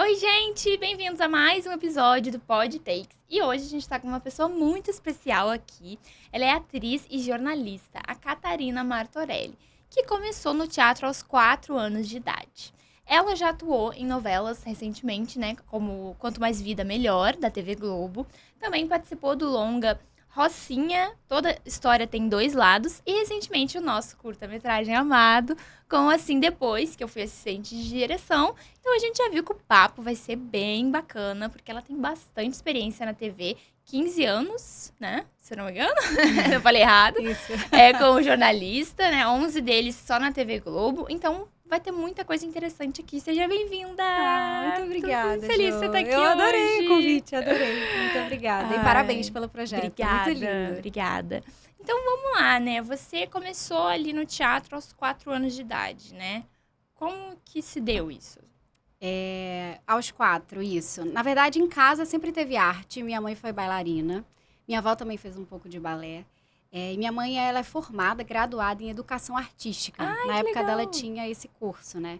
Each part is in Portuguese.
Oi, gente! Bem-vindos a mais um episódio do Pod Takes. E hoje a gente tá com uma pessoa muito especial aqui. Ela é atriz e jornalista, a Catarina Martorelli, que começou no teatro aos 4 anos de idade. Ela já atuou em novelas recentemente, né, como Quanto Mais Vida Melhor, da TV Globo. Também participou do longa Rocinha, Toda História Tem Dois Lados. E recentemente o nosso curta-metragem amado, com Assim Depois, que eu fui assistente de direção. Então a gente já viu que o papo vai ser bem bacana, porque ela tem bastante experiência na TV, 15 anos, né? Se eu não me engano, eu falei errado. Isso. Como jornalista, né? 11 deles só na TV Globo. Então vai ter muita coisa interessante aqui. Seja bem-vinda! Muito obrigada, Tô feliz de você estar aqui Eu adorei hoje. o convite, adorei. Muito obrigada. E parabéns pelo projeto. Obrigada, Muito lindo. obrigada. Então vamos lá, né? Você começou ali no teatro aos 4 anos de idade, né? Como que se deu isso? Aos 4, isso. Na verdade, em casa sempre teve arte. Minha mãe foi bailarina. Minha avó também fez um pouco de balé. E minha mãe, ela é formada, graduada em educação artística. Na época legal. dela tinha esse curso, né?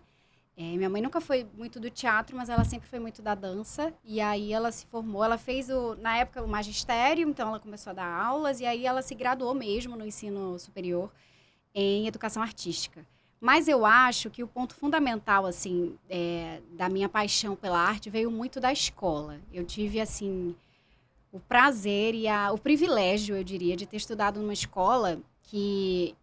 Minha mãe nunca foi muito do teatro, mas ela sempre foi muito da dança. E aí ela se formou, ela fez, na época, o magistério, então ela começou a dar aulas. E aí ela se graduou mesmo no ensino superior em educação artística. Mas eu acho que o ponto fundamental, assim, da minha paixão pela arte veio muito da escola. Eu tive, assim, o prazer e o privilégio, eu diria, de ter estudado numa escola que...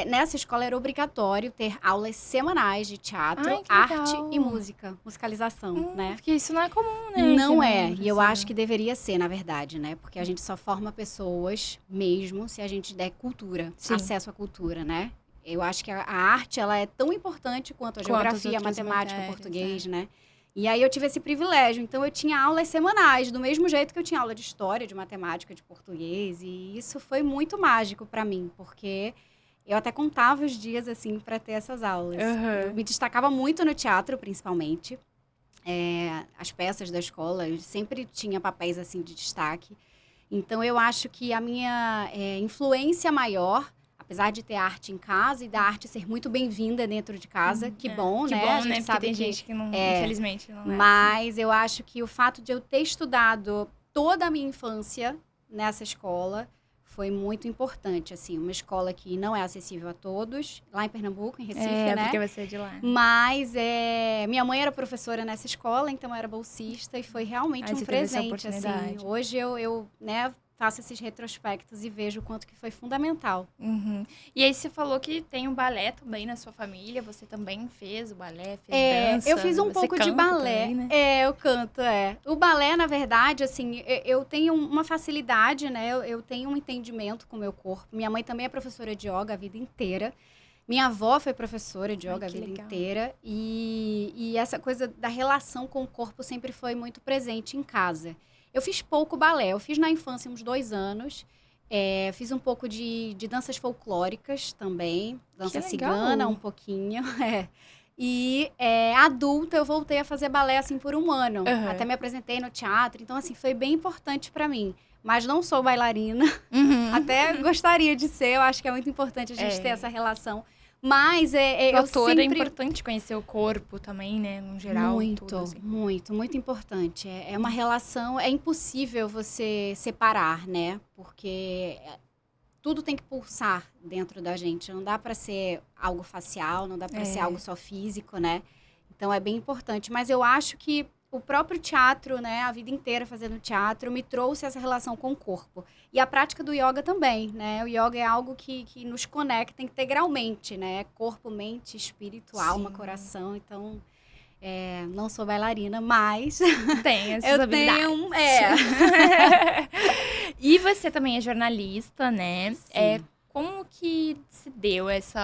Nessa escola era obrigatório ter aulas semanais de teatro, Ai, que arte legal. e música, musicalização, né? Porque isso não é comum, né? Não aqui no é, e eu Brasil. acho que deveria ser, na verdade, né? Porque a gente só forma pessoas mesmo se a gente der cultura, Sim. acesso à cultura, né? Eu acho que a arte, ela é tão importante quanto a Quanto as geografia, a outras matemática, o matérias, português, né? E aí eu tive esse privilégio, então eu tinha aulas semanais, do mesmo jeito que eu tinha aula de história, de matemática, de português, e isso foi muito mágico para mim, porque eu até contava os dias, assim, para ter essas aulas. Eu me destacava muito no teatro, principalmente. As peças da escola, eu sempre tinha papéis, assim, de destaque. Então, eu acho que a minha influência maior, apesar de ter arte em casa e da arte ser muito bem-vinda dentro de casa, que bom, Que né? bom, A gente né? Porque sabe tem que gente que não, infelizmente, não é mas eu acho que o fato de eu ter estudado toda a minha infância nessa escola foi muito importante, assim. Uma escola que não é acessível a todos, lá em Pernambuco, em Recife, né? porque você é de lá. Mas minha mãe era professora nessa escola, então eu era bolsista e foi realmente um você teve essa presente, assim. oportunidade. Hoje eu né, faço esses retrospectos e vejo o quanto que foi fundamental. Uhum. E aí você falou que tem um balé também na sua família, você também fez o balé, fez dança. Eu fiz um você pouco de canta balé. também, né? Eu canto, O balé, na verdade, assim, eu tenho uma facilidade, né? Eu tenho um entendimento com o meu corpo. Minha mãe também é professora de yoga a vida inteira. Minha avó foi professora de yoga a vida inteira. E essa coisa da relação com o corpo sempre foi muito presente em casa. Eu fiz pouco balé. Eu fiz na infância uns 2 anos. Fiz um pouco de danças folclóricas também. Dança cigana, um pouquinho. E adulta, eu voltei a fazer balé, assim, por 1 ano. Até me apresentei no teatro. Então, assim, foi bem importante pra mim. Mas não sou bailarina. Até gostaria de ser. Eu acho que é muito importante a gente ter essa relação. Mas eu sempre... é importante conhecer o corpo também, né? No geral. Muito, tudo, assim. muito importante. É uma relação... É impossível você separar, né? Porque tudo tem que pulsar dentro da gente. Não dá para ser algo facial, não dá para ser algo só físico, né? Então, é bem importante. Mas eu acho que o próprio teatro, né? A vida inteira fazendo teatro, me trouxe essa relação com o corpo. E a prática do yoga também, né? O yoga é algo que nos conecta integralmente, né? Corpo, mente, espírito, alma, coração. Então, não sou bailarina, mas... Tem essas eu habilidades. tenho... E você também é jornalista, né? Sim. Como que se deu esse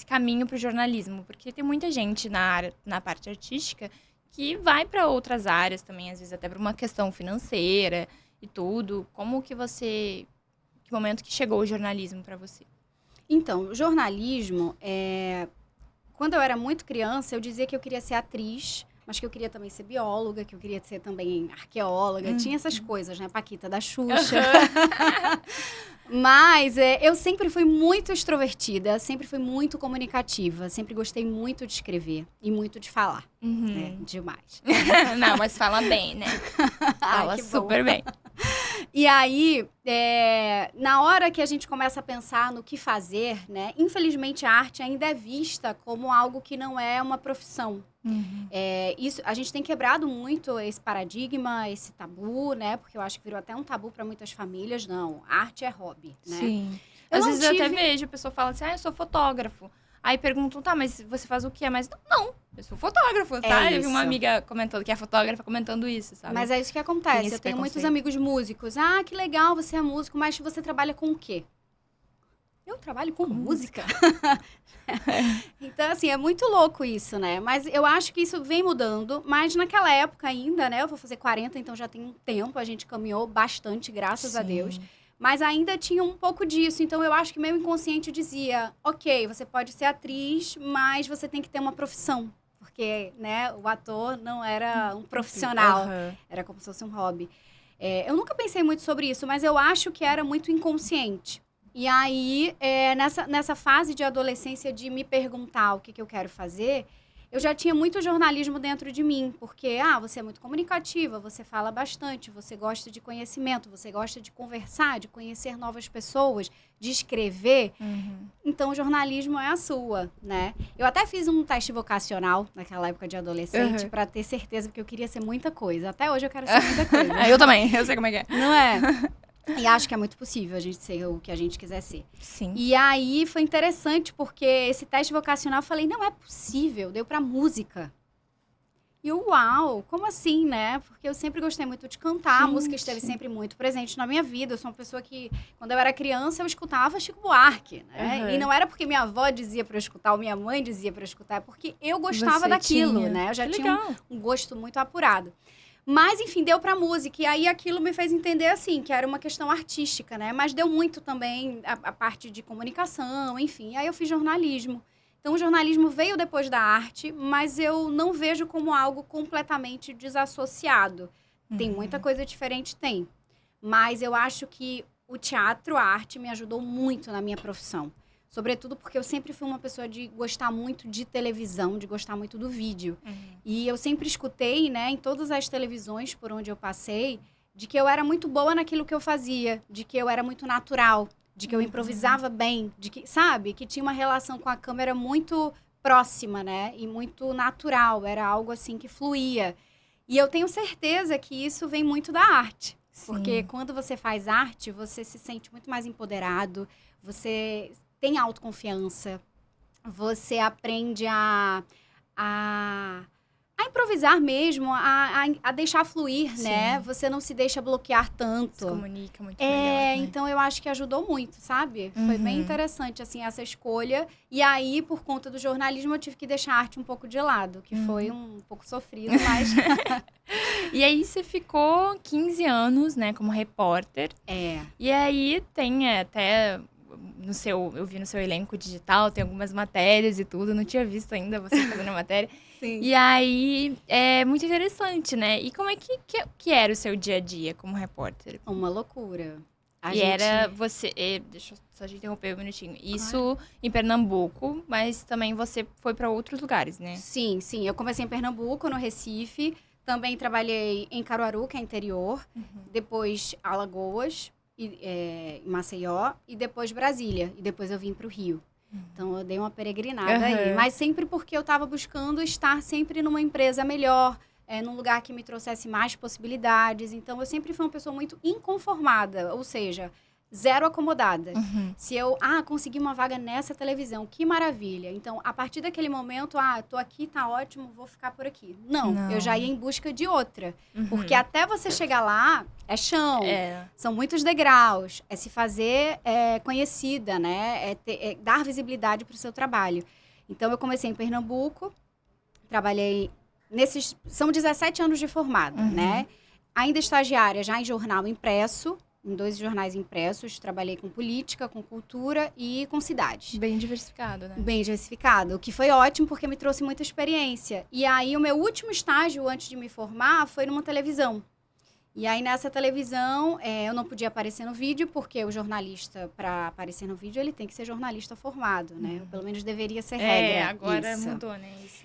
caminho para o jornalismo? Porque tem muita gente na parte artística que vai para outras áreas também, às vezes até para uma questão financeira e tudo. Como que você... Que momento que chegou o jornalismo para você? Então, o jornalismo, quando eu era muito criança, eu dizia que eu queria ser atriz, mas que eu queria também ser bióloga, que eu queria ser também arqueóloga. Tinha essas coisas, né? Paquita da Xuxa. Mas eu sempre fui muito extrovertida, sempre fui muito comunicativa, sempre gostei muito de escrever e muito de falar, né? Demais. Não, mas fala bem, né? Fala super bem. E aí, na hora que a gente começa a pensar no que fazer, né? Infelizmente, a arte ainda é vista como algo que não é uma profissão. Isso, a gente tem quebrado muito esse paradigma, esse tabu, né? Porque eu acho que virou até um tabu para muitas famílias. Não, arte é hobby, né? Sim. Às vezes eu até vejo, a pessoa fala assim, eu sou fotógrafo. Aí perguntam, tá, mas você faz o quê? Mas não, eu sou fotógrafo, tá? Eu vi uma amiga comentando, que é fotógrafa, comentando isso, sabe? Mas é isso que acontece. Eu tenho muitos amigos músicos. Ah, que legal, você é músico, mas você trabalha com o quê? Eu trabalho com música. Então, assim, é muito louco isso, né? Mas eu acho que isso vem mudando. Mas naquela época ainda, né? Eu vou fazer 40, então já tem um tempo. A gente caminhou bastante, graças a Deus. Mas ainda tinha um pouco disso. Então, eu acho que meu inconsciente dizia... Ok, você pode ser atriz, mas você tem que ter uma profissão. Porque, né, o ator não era um profissional. Era como se fosse um hobby. Eu nunca pensei muito sobre isso, mas eu acho que era muito inconsciente. E aí, nessa fase de adolescência de me perguntar o que eu quero fazer, eu já tinha muito jornalismo dentro de mim. Porque, você é muito comunicativa, você fala bastante, você gosta de conhecimento, você gosta de conversar, de conhecer novas pessoas, de escrever. Então, o jornalismo é a sua, né? Eu até fiz um teste vocacional naquela época de adolescente para ter certeza, porque eu queria ser muita coisa. Até hoje eu quero ser muita coisa. Eu também, eu sei como é que é. Não é? E acho que é muito possível a gente ser o que a gente quiser ser. Sim. E aí foi interessante, porque esse teste vocacional eu falei, não é possível, deu pra música. E eu, uau, como assim, né? Porque eu sempre gostei muito de cantar, a música esteve sempre muito presente na minha vida. Eu sou uma pessoa que, quando eu era criança, eu escutava Chico Buarque, né? E não era porque minha avó dizia pra eu escutar, ou minha mãe dizia pra eu escutar, é porque eu gostava daquilo, né? Eu já tinha um gosto muito apurado. Mas, enfim, deu pra música. E aí, aquilo me fez entender, assim, que era uma questão artística, né? Mas deu muito também a parte de comunicação, enfim. Aí eu fiz jornalismo. Então, o jornalismo veio depois da arte, mas eu não vejo como algo completamente desassociado. Tem muita coisa diferente, tem. Mas eu acho que o teatro, a arte, me ajudou muito na minha profissão. Sobretudo porque eu sempre fui uma pessoa de gostar muito de televisão, de gostar muito do vídeo. E eu sempre escutei, né, em todas as televisões por onde eu passei, de que eu era muito boa naquilo que eu fazia, de que eu era muito natural, de que eu improvisava bem, de que, sabe, que tinha uma relação com a câmera muito próxima, né, e muito natural, era algo assim que fluía. E eu tenho certeza que isso vem muito da arte. Porque quando você faz arte, você se sente muito mais empoderado, você tem autoconfiança, você aprende a improvisar mesmo, a deixar fluir, né? Você não se deixa bloquear tanto. Se comunica muito melhor, né? Então eu acho que ajudou muito, sabe? Foi bem interessante, assim, essa escolha. E aí, por conta do jornalismo, eu tive que deixar a arte um pouco de lado, que foi um pouco sofrido, mas... E aí, você ficou 15 anos, né, como repórter. E aí, tem até... eu vi no seu elenco digital, tem algumas matérias e tudo, não tinha visto ainda você fazendo a matéria. Sim. E aí, é muito interessante, né? E como é que era o seu dia a dia como repórter? Uma loucura. Era você... deixa eu só te interromper um minutinho. Isso em Pernambuco, mas também você foi para outros lugares, né? Sim. Eu comecei em Pernambuco, no Recife. Também trabalhei em Caruaru, que é interior. Depois, Alagoas. Em Maceió, e depois Brasília. E depois eu vim para o Rio. Então, eu dei uma peregrinada aí. Mas sempre porque eu estava buscando estar sempre numa empresa melhor, num lugar que me trouxesse mais possibilidades. Então, eu sempre fui uma pessoa muito inconformada, ou seja, zero acomodada. Se eu, consegui uma vaga nessa televisão, que maravilha. Então, a partir daquele momento, tô aqui, tá ótimo, vou ficar por aqui. Não, eu já ia em busca de outra. Porque até você chegar lá, é chão. São muitos degraus. É se fazer conhecida, né? É dar visibilidade para o seu trabalho. Então, eu comecei em Pernambuco, trabalhei nesses... São 17 anos de formada, né? Ainda estagiária, já em jornal impresso, em 2 jornais impressos. Trabalhei com política, com cultura e com cidades. Bem diversificado, né? Bem diversificado, o que foi ótimo porque me trouxe muita experiência. E aí o meu último estágio antes de me formar foi numa televisão. E aí nessa televisão eu não podia aparecer no vídeo porque o jornalista, para aparecer no vídeo, ele tem que ser jornalista formado, né? Ou pelo menos deveria ser regra. Agora isso. mudou, né? Isso.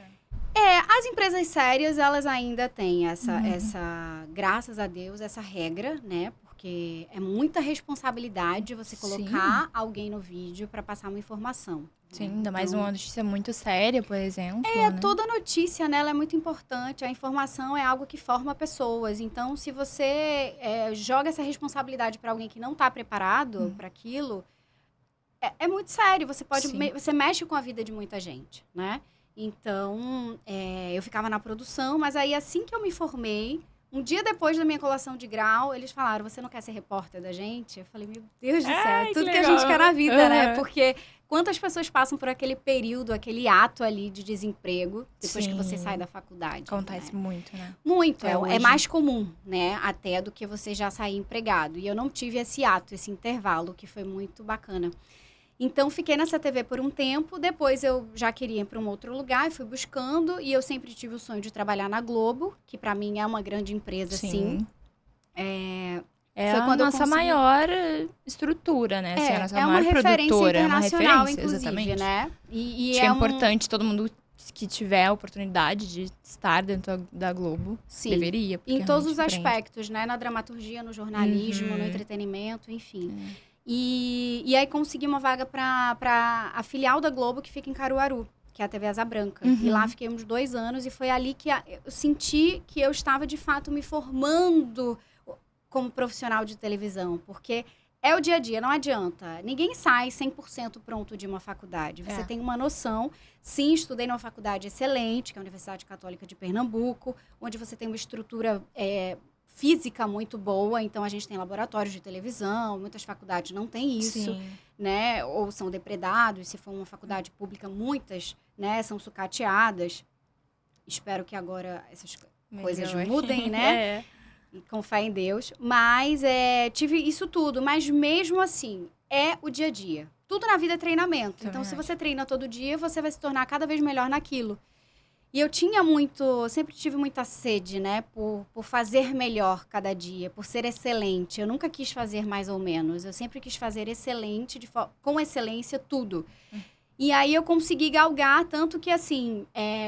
As empresas sérias, elas ainda têm essa, graças a Deus, essa regra, né? Porque é muita responsabilidade você colocar alguém no vídeo para passar uma informação. Sim, ainda mais uma notícia muito séria, por exemplo. Né? Toda notícia, né, ela é muito importante. A informação é algo que forma pessoas. Então, se você joga essa responsabilidade para alguém que não está preparado para aquilo, é muito sério. Você você mexe com a vida de muita gente, né? Então, eu ficava na produção, mas aí assim que eu me formei, um dia depois da minha colação de grau, eles falaram, você não quer ser repórter da gente? Eu falei, meu Deus do céu, é tudo que a gente quer na vida, né? Porque quantas pessoas passam por aquele período, aquele ato ali de desemprego, depois que você sai da faculdade? Acontece muito, né? Muito, é mais comum, né? Até do que você já sair empregado. E eu não tive esse ato, esse intervalo, que foi muito bacana. Então, fiquei nessa TV por um tempo, depois eu já queria ir para um outro lugar e fui buscando, e eu sempre tive o sonho de trabalhar na Globo, que para mim é uma grande empresa, sim. Foi quando a nossa maior estrutura, né? Assim, a nossa maior produtora, é uma referência internacional, inclusive, exatamente. Né? E é importante todo mundo que tiver a oportunidade de estar dentro da Globo, deveria. Em todos os aspectos, né? Na dramaturgia, no jornalismo, no entretenimento, enfim. E aí consegui uma vaga para a filial da Globo, que fica em Caruaru, que é a TV Asa Branca. E lá fiquei uns 2 anos e foi ali que eu senti que eu estava, de fato, me formando como profissional de televisão. Porque é o dia a dia, não adianta. Ninguém sai 100% pronto de uma faculdade. Você tem uma noção. Sim, estudei numa faculdade excelente, que é a Universidade Católica de Pernambuco, onde você tem uma estrutura física muito boa, então a gente tem laboratórios de televisão, muitas faculdades não têm isso, né? Ou são depredados, se for uma faculdade pública, muitas, né, são sucateadas. Espero que agora essas coisas mudem, né? E com fé em Deus. Mas tive isso tudo, mas mesmo assim, é o dia a dia. Tudo na vida é treinamento. Então, se você treina todo dia, você vai se tornar cada vez melhor naquilo. E eu sempre tive muita sede, né? Por fazer melhor cada dia, por ser excelente. Eu nunca quis fazer mais ou menos. Eu sempre quis fazer excelente, com excelência, tudo. E aí eu consegui galgar, tanto que, assim,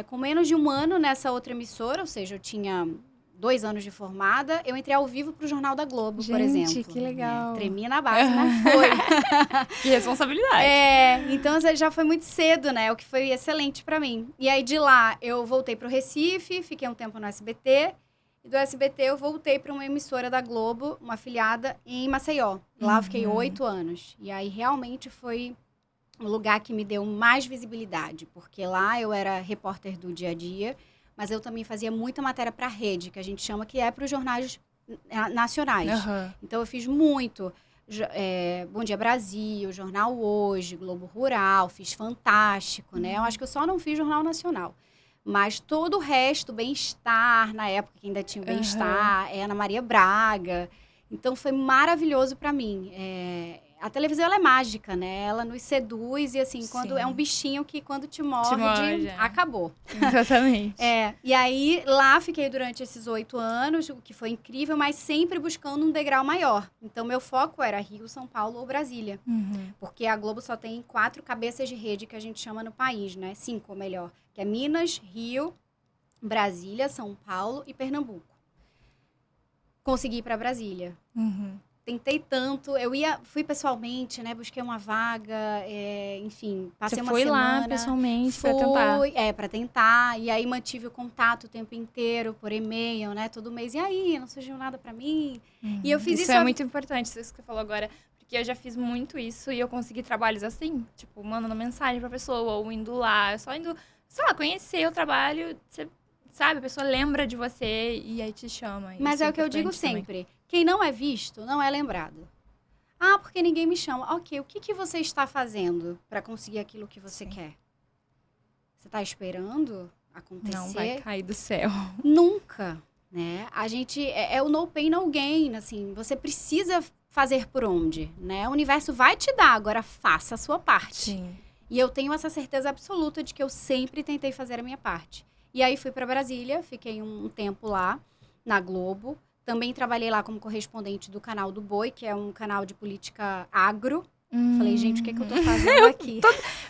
com menos de 1 ano nessa outra emissora, ou seja, eu tinha 2 anos de formada, eu entrei ao vivo pro Jornal da Globo, por exemplo. Gente, que legal. Tremi na base, mas foi. Que responsabilidade. Então já foi muito cedo, né? O que foi excelente pra mim. E aí, de lá, eu voltei pro Recife, fiquei um tempo no SBT. E do SBT, eu voltei pra uma emissora da Globo, uma afiliada em Maceió. Lá eu fiquei 8 anos. E aí, realmente, foi um lugar que me deu mais visibilidade. Porque lá eu era repórter do dia a dia, mas eu também fazia muita matéria para a rede, que a gente chama, que é para os jornais nacionais. Então, eu fiz muito. Bom Dia Brasil, Jornal Hoje, Globo Rural, fiz Fantástico, né? Eu acho que eu só não fiz Jornal Nacional. Mas todo o resto, Bem-Estar, na época que ainda tinha o Bem-Estar, Ana Maria Braga. Então, foi maravilhoso para mim. A televisão, ela é mágica, né? Ela nos seduz e, assim, quando é um bichinho que, quando te morde, acabou. Exatamente. E aí, lá fiquei durante esses 8 anos, o que foi incrível, mas sempre buscando um degrau maior. Então, meu foco era Rio, São Paulo ou Brasília. Porque a Globo só tem 4 cabeças de rede que a gente chama no país, né? 5, ou melhor. Que é Minas, Rio, Brasília, São Paulo e Pernambuco. Consegui ir para Brasília. Tentei tanto, fui pessoalmente, né? Busquei uma vaga, enfim, passei uma semana. Você foi lá pessoalmente para tentar? Para tentar. E aí mantive o contato o tempo inteiro, por e-mail, né? Todo mês. E aí, não surgiu nada para mim. E eu fiz isso. Isso é muito importante, isso que você falou agora. Porque eu já fiz muito isso e eu consegui trabalhos assim. Tipo, mandando mensagem pra pessoa, ou indo lá. Só indo, sei lá, conhecer o trabalho. Você sabe, a pessoa lembra de você e aí te chama. Mas é o que eu digo sempre. Quem não é visto, não é lembrado. Ah, porque ninguém me chama. Ok, o que você está fazendo para conseguir aquilo que você quer? Você está esperando acontecer? Não vai cair do céu. Nunca, né? A gente... É o no pain, no gain, assim. Você precisa fazer por onde, né? O universo vai te dar, agora faça a sua parte. Sim. E eu tenho essa certeza absoluta de que eu sempre tentei fazer a minha parte. E aí fui para Brasília, fiquei um tempo lá, na Globo. Também trabalhei lá como correspondente do canal do Boi, que é um canal de política agro. Falei, gente, o que é que eu tô fazendo aqui?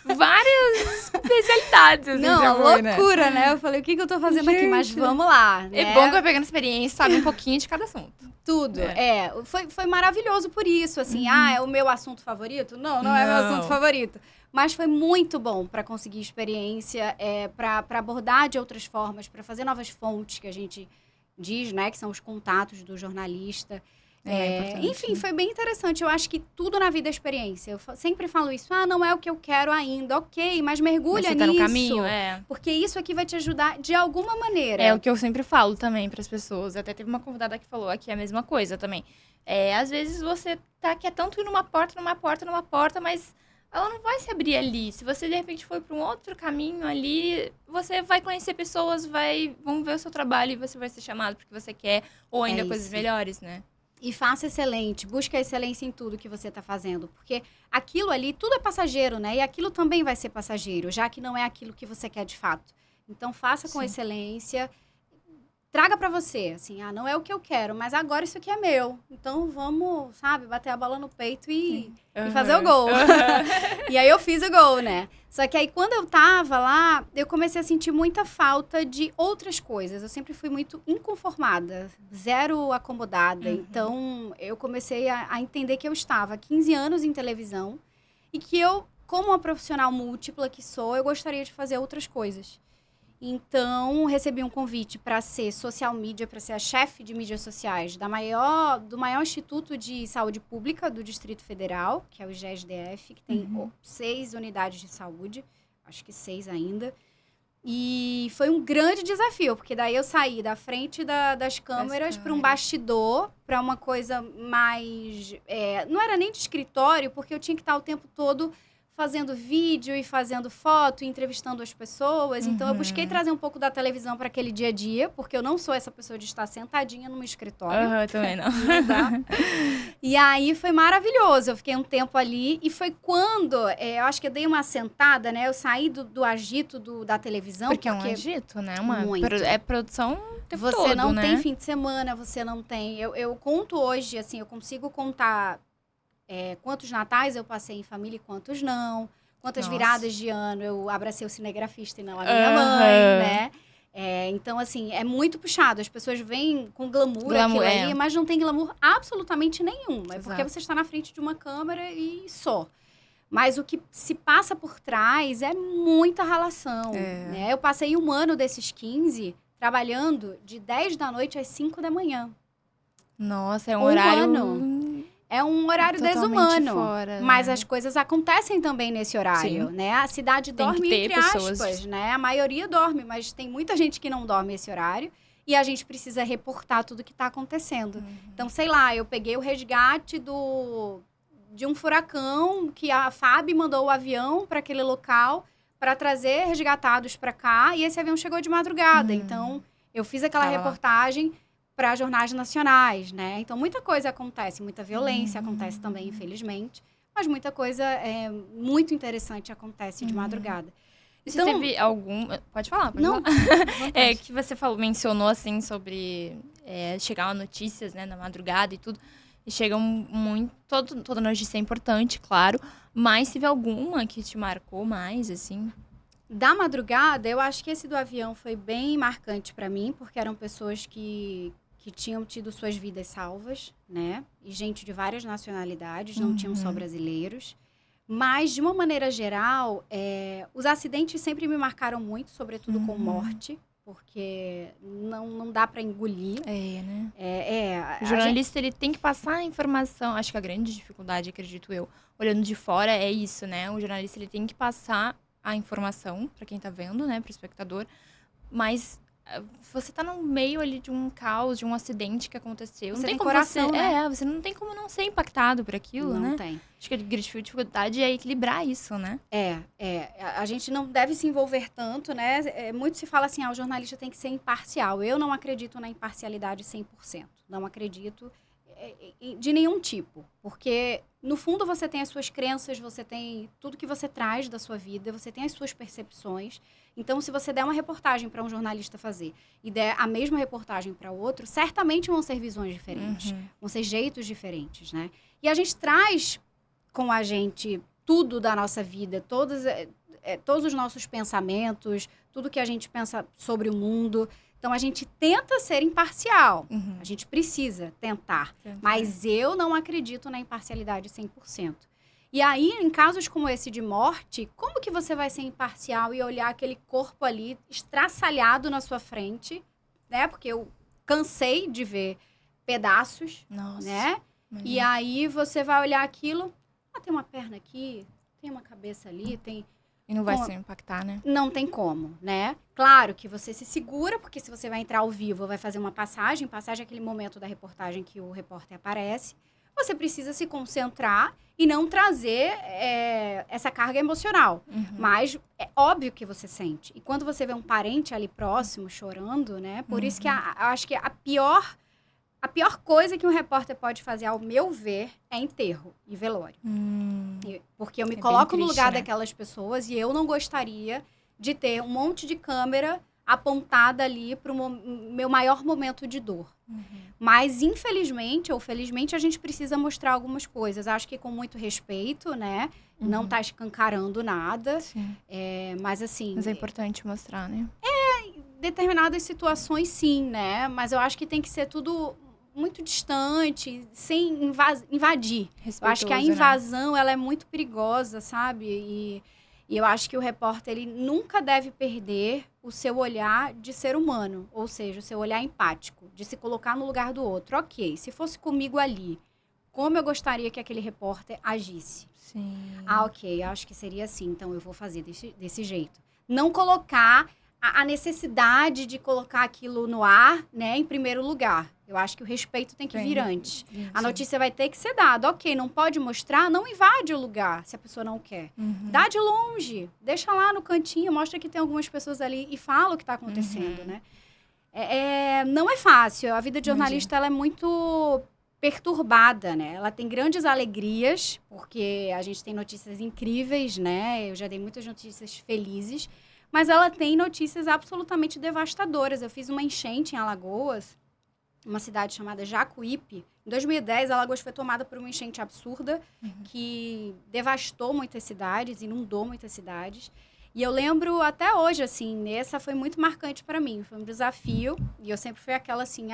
Várias especialidades. Assim, Não, loucura, né? Eu falei, o que é que eu tô fazendo aqui? Mas vamos lá, né? É bom que vai pegando experiência, sabe um pouquinho de cada assunto. Tudo, foi maravilhosa por isso, assim, é o meu assunto favorito? Não é meu assunto favorito. Mas foi muito bom para conseguir experiência, para abordar de outras formas, para fazer novas fontes que a gente diz, né, que são os contatos do jornalista. Enfim, foi bem interessante. Eu acho que tudo na vida é experiência. Eu sempre falo isso, não é o que eu quero ainda, ok, mas mergulha você tá nisso. No caminho, porque isso aqui vai te ajudar de alguma maneira. É o que eu sempre falo também para as pessoas. Até teve uma convidada que falou aqui a mesma coisa também. Às vezes você quer tanto ir numa porta, mas ela não vai se abrir ali. Se você, de repente, for para um outro caminho ali, você vai conhecer pessoas, vão ver o seu trabalho e você vai ser chamado porque você quer, ou ainda coisas melhores, né? E faça excelente, busque a excelência em tudo que você está fazendo. Porque aquilo ali, tudo é passageiro, né? E aquilo também vai ser passageiro, já que não é aquilo que você quer de fato. Então, faça com excelência. Traga pra você, assim, não é o que eu quero, mas agora isso aqui é meu. Então, vamos, sabe, bater a bola no peito e fazer o gol. E aí, eu fiz o gol, né? Só que aí, quando eu tava lá, eu comecei a sentir muita falta de outras coisas. Eu sempre fui muito inconformada, zero acomodada. Então, eu comecei a entender que eu estava há 15 anos em televisão e que eu, como uma profissional múltipla que sou, eu gostaria de fazer outras coisas. Então, recebi um convite para ser social media, para ser a chefe de mídias sociais do maior Instituto de Saúde Pública do Distrito Federal, que é o IGESDF, que tem 6 unidades de saúde, acho que 6 ainda. E foi um grande desafio, porque daí eu saí da frente das câmeras para um bastidor, para uma coisa mais... não era nem de escritório, porque eu tinha que estar o tempo todo fazendo vídeo e fazendo foto, e entrevistando as pessoas. Então, eu busquei trazer um pouco da televisão para aquele dia a dia, porque eu não sou essa pessoa de estar sentadinha num escritório. Também não. E aí, foi maravilhoso. Eu fiquei um tempo ali, e foi quando, eu acho que eu dei uma sentada, né? Eu saí do agito da televisão. Porque é um agito, né? Muito. É produção o tempo todo, você não né? tem fim de semana, você não tem... Eu conto hoje, assim, eu consigo contar... quantos natais eu passei em família e quantos não. Quantas viradas de ano eu abracei o cinegrafista e não a minha mãe, né? Então, assim, é muito puxado. As pessoas vêm com glamour aquilo ali, mas não tem glamour absolutamente nenhum. É porque você está na frente de uma câmera e só. Mas o que se passa por trás é muita ralação, né? Eu passei um ano desses 15 trabalhando de 10 da noite às 5 da manhã. Nossa, é um horário... É um horário desumano, fora, mas né? as coisas acontecem também nesse horário, né? A cidade dorme, entre aspas, né? A maioria dorme, mas tem muita gente que não dorme esse horário e a gente precisa reportar tudo que está acontecendo. Então, sei lá, eu peguei o resgate de um furacão que a FAB mandou o avião para aquele local para trazer resgatados para cá e esse avião chegou de madrugada. Então, eu fiz aquela reportagem para jornais nacionais, né? Então, muita coisa acontece, muita violência acontece também, infelizmente, mas muita coisa muito interessante acontece de madrugada. Então, você teve algum... Pode falar, pode falar. Que você mencionou, assim, sobre chegar notícias, né, na madrugada e tudo, e chegam muito... Toda notícia é importante, claro, mas teve alguma que te marcou mais, assim? Da madrugada, eu acho que esse do avião foi bem marcante para mim, porque eram pessoas que tinham tido suas vidas salvas, né? E gente de várias nacionalidades, não tinham só brasileiros. Mas, de uma maneira geral, os acidentes sempre me marcaram muito, sobretudo com morte, porque não dá para engolir. Né? O jornalista, ele tem que passar a informação. Acho que a grande dificuldade, acredito eu, olhando de fora, é isso, né? O jornalista, ele tem que passar a informação para quem tá vendo, né? Para o espectador. Mas você tá no meio ali de um caos, de um acidente que aconteceu. Você não tem como coração, né? Você não tem como não ser impactado por aquilo, né? Não tem. Acho que a dificuldade é equilibrar isso, né? A gente não deve se envolver tanto, né? Muito se fala assim, o jornalista tem que ser imparcial. Eu não acredito na imparcialidade 100%. Não acredito. de nenhum tipo. Porque, no fundo, você tem as suas crenças, você tem tudo que você traz da sua vida, você tem as suas percepções. Então, se você der uma reportagem para um jornalista fazer e der a mesma reportagem para outro, certamente vão ser visões diferentes, vão ser jeitos diferentes, né? E a gente traz com a gente tudo da nossa vida, todos os nossos pensamentos, tudo que a gente pensa sobre o mundo. Então, a gente tenta ser imparcial. A gente precisa tentar. Mas eu não acredito na imparcialidade 100%. E aí, em casos como esse de morte, como que você vai ser imparcial e olhar aquele corpo ali estraçalhado na sua frente, né? Porque eu cansei de ver pedaços, né? E aí, você vai olhar aquilo, tem uma perna aqui, tem uma cabeça ali, tem... E não vai se impactar, né? Não tem como, né? Claro que você se segura, porque se você vai entrar ao vivo, vai fazer uma passagem é aquele momento da reportagem que o repórter aparece. Você precisa se concentrar e não trazer essa carga emocional. Mas é óbvio que você sente. E quando você vê um parente ali próximo chorando, né? Por isso que eu acho que a pior coisa que um repórter pode fazer, ao meu ver, é enterro e velório. Porque eu me coloco no lugar daquelas pessoas e eu não gostaria de ter um monte de câmera apontada ali para o meu maior momento de dor. Mas, infelizmente ou felizmente, a gente precisa mostrar algumas coisas. Acho que com muito respeito, né? Não tá escancarando nada. Mas, assim... Mas é importante mostrar, né? Em determinadas situações, sim, né? Mas eu acho que tem que ser tudo... muito distante, sem invadir. Eu acho que a invasão, ela é muito perigosa, sabe? E eu acho que o repórter, ele nunca deve perder o seu olhar de ser humano. Ou seja, o seu olhar empático, de se colocar no lugar do outro. Ok, se fosse comigo ali, como eu gostaria que aquele repórter agisse? Sim. Ok, acho que seria assim, então eu vou fazer desse jeito. Não colocar a necessidade de colocar aquilo no ar, né, em primeiro lugar. Eu acho que o respeito tem que vir antes. A notícia vai ter que ser dada. Ok, não pode mostrar, não invade o lugar, se a pessoa não quer. Dá de longe, deixa lá no cantinho, mostra que tem algumas pessoas ali e fala o que está acontecendo, né? Não é fácil. A vida de jornalista, ela é muito perturbada, né? Ela tem grandes alegrias, porque a gente tem notícias incríveis, né? Eu já dei muitas notícias felizes, mas ela tem notícias absolutamente devastadoras. Eu fiz uma enchente em Alagoas, uma cidade chamada Jacuípe. Em 2010, Alagoas foi tomada por uma enchente absurda que devastou muitas cidades, inundou muitas cidades. E eu lembro até hoje, assim, essa foi muito marcante para mim. Foi um desafio e eu sempre fui aquela assim,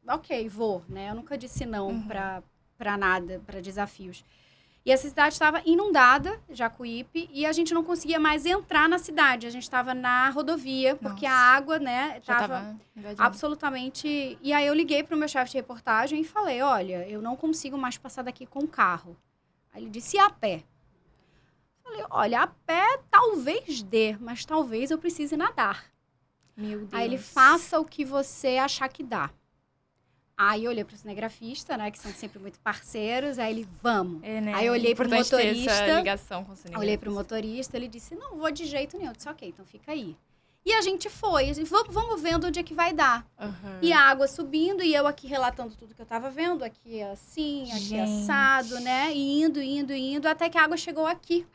ok, vou, né? Eu nunca disse não para nada, para desafios. E essa cidade estava inundada, Jacuípe, e a gente não conseguia mais entrar na cidade. A gente estava na rodovia, porque a água, né, estava absolutamente... E aí eu liguei para o meu chefe de reportagem e falei, olha, eu não consigo mais passar daqui com o carro. Aí ele disse, e a pé? Falei, olha, a pé talvez dê, mas talvez eu precise nadar. Meu Deus. Aí ele, faça o que você achar que dá. Aí eu olhei para o cinegrafista, né, que são sempre muito parceiros, aí ele, vamos. Né? Aí eu olhei para o motorista, essa ligação com o cinegrafista. Olhei para o motorista, ele disse, não vou de jeito nenhum. Eu disse, ok, então fica aí. E a gente foi, vamos vendo onde é que vai dar. E a água subindo, e eu aqui relatando tudo que eu estava vendo, aqui assim, aqui assado, né, e indo, até que a água chegou aqui.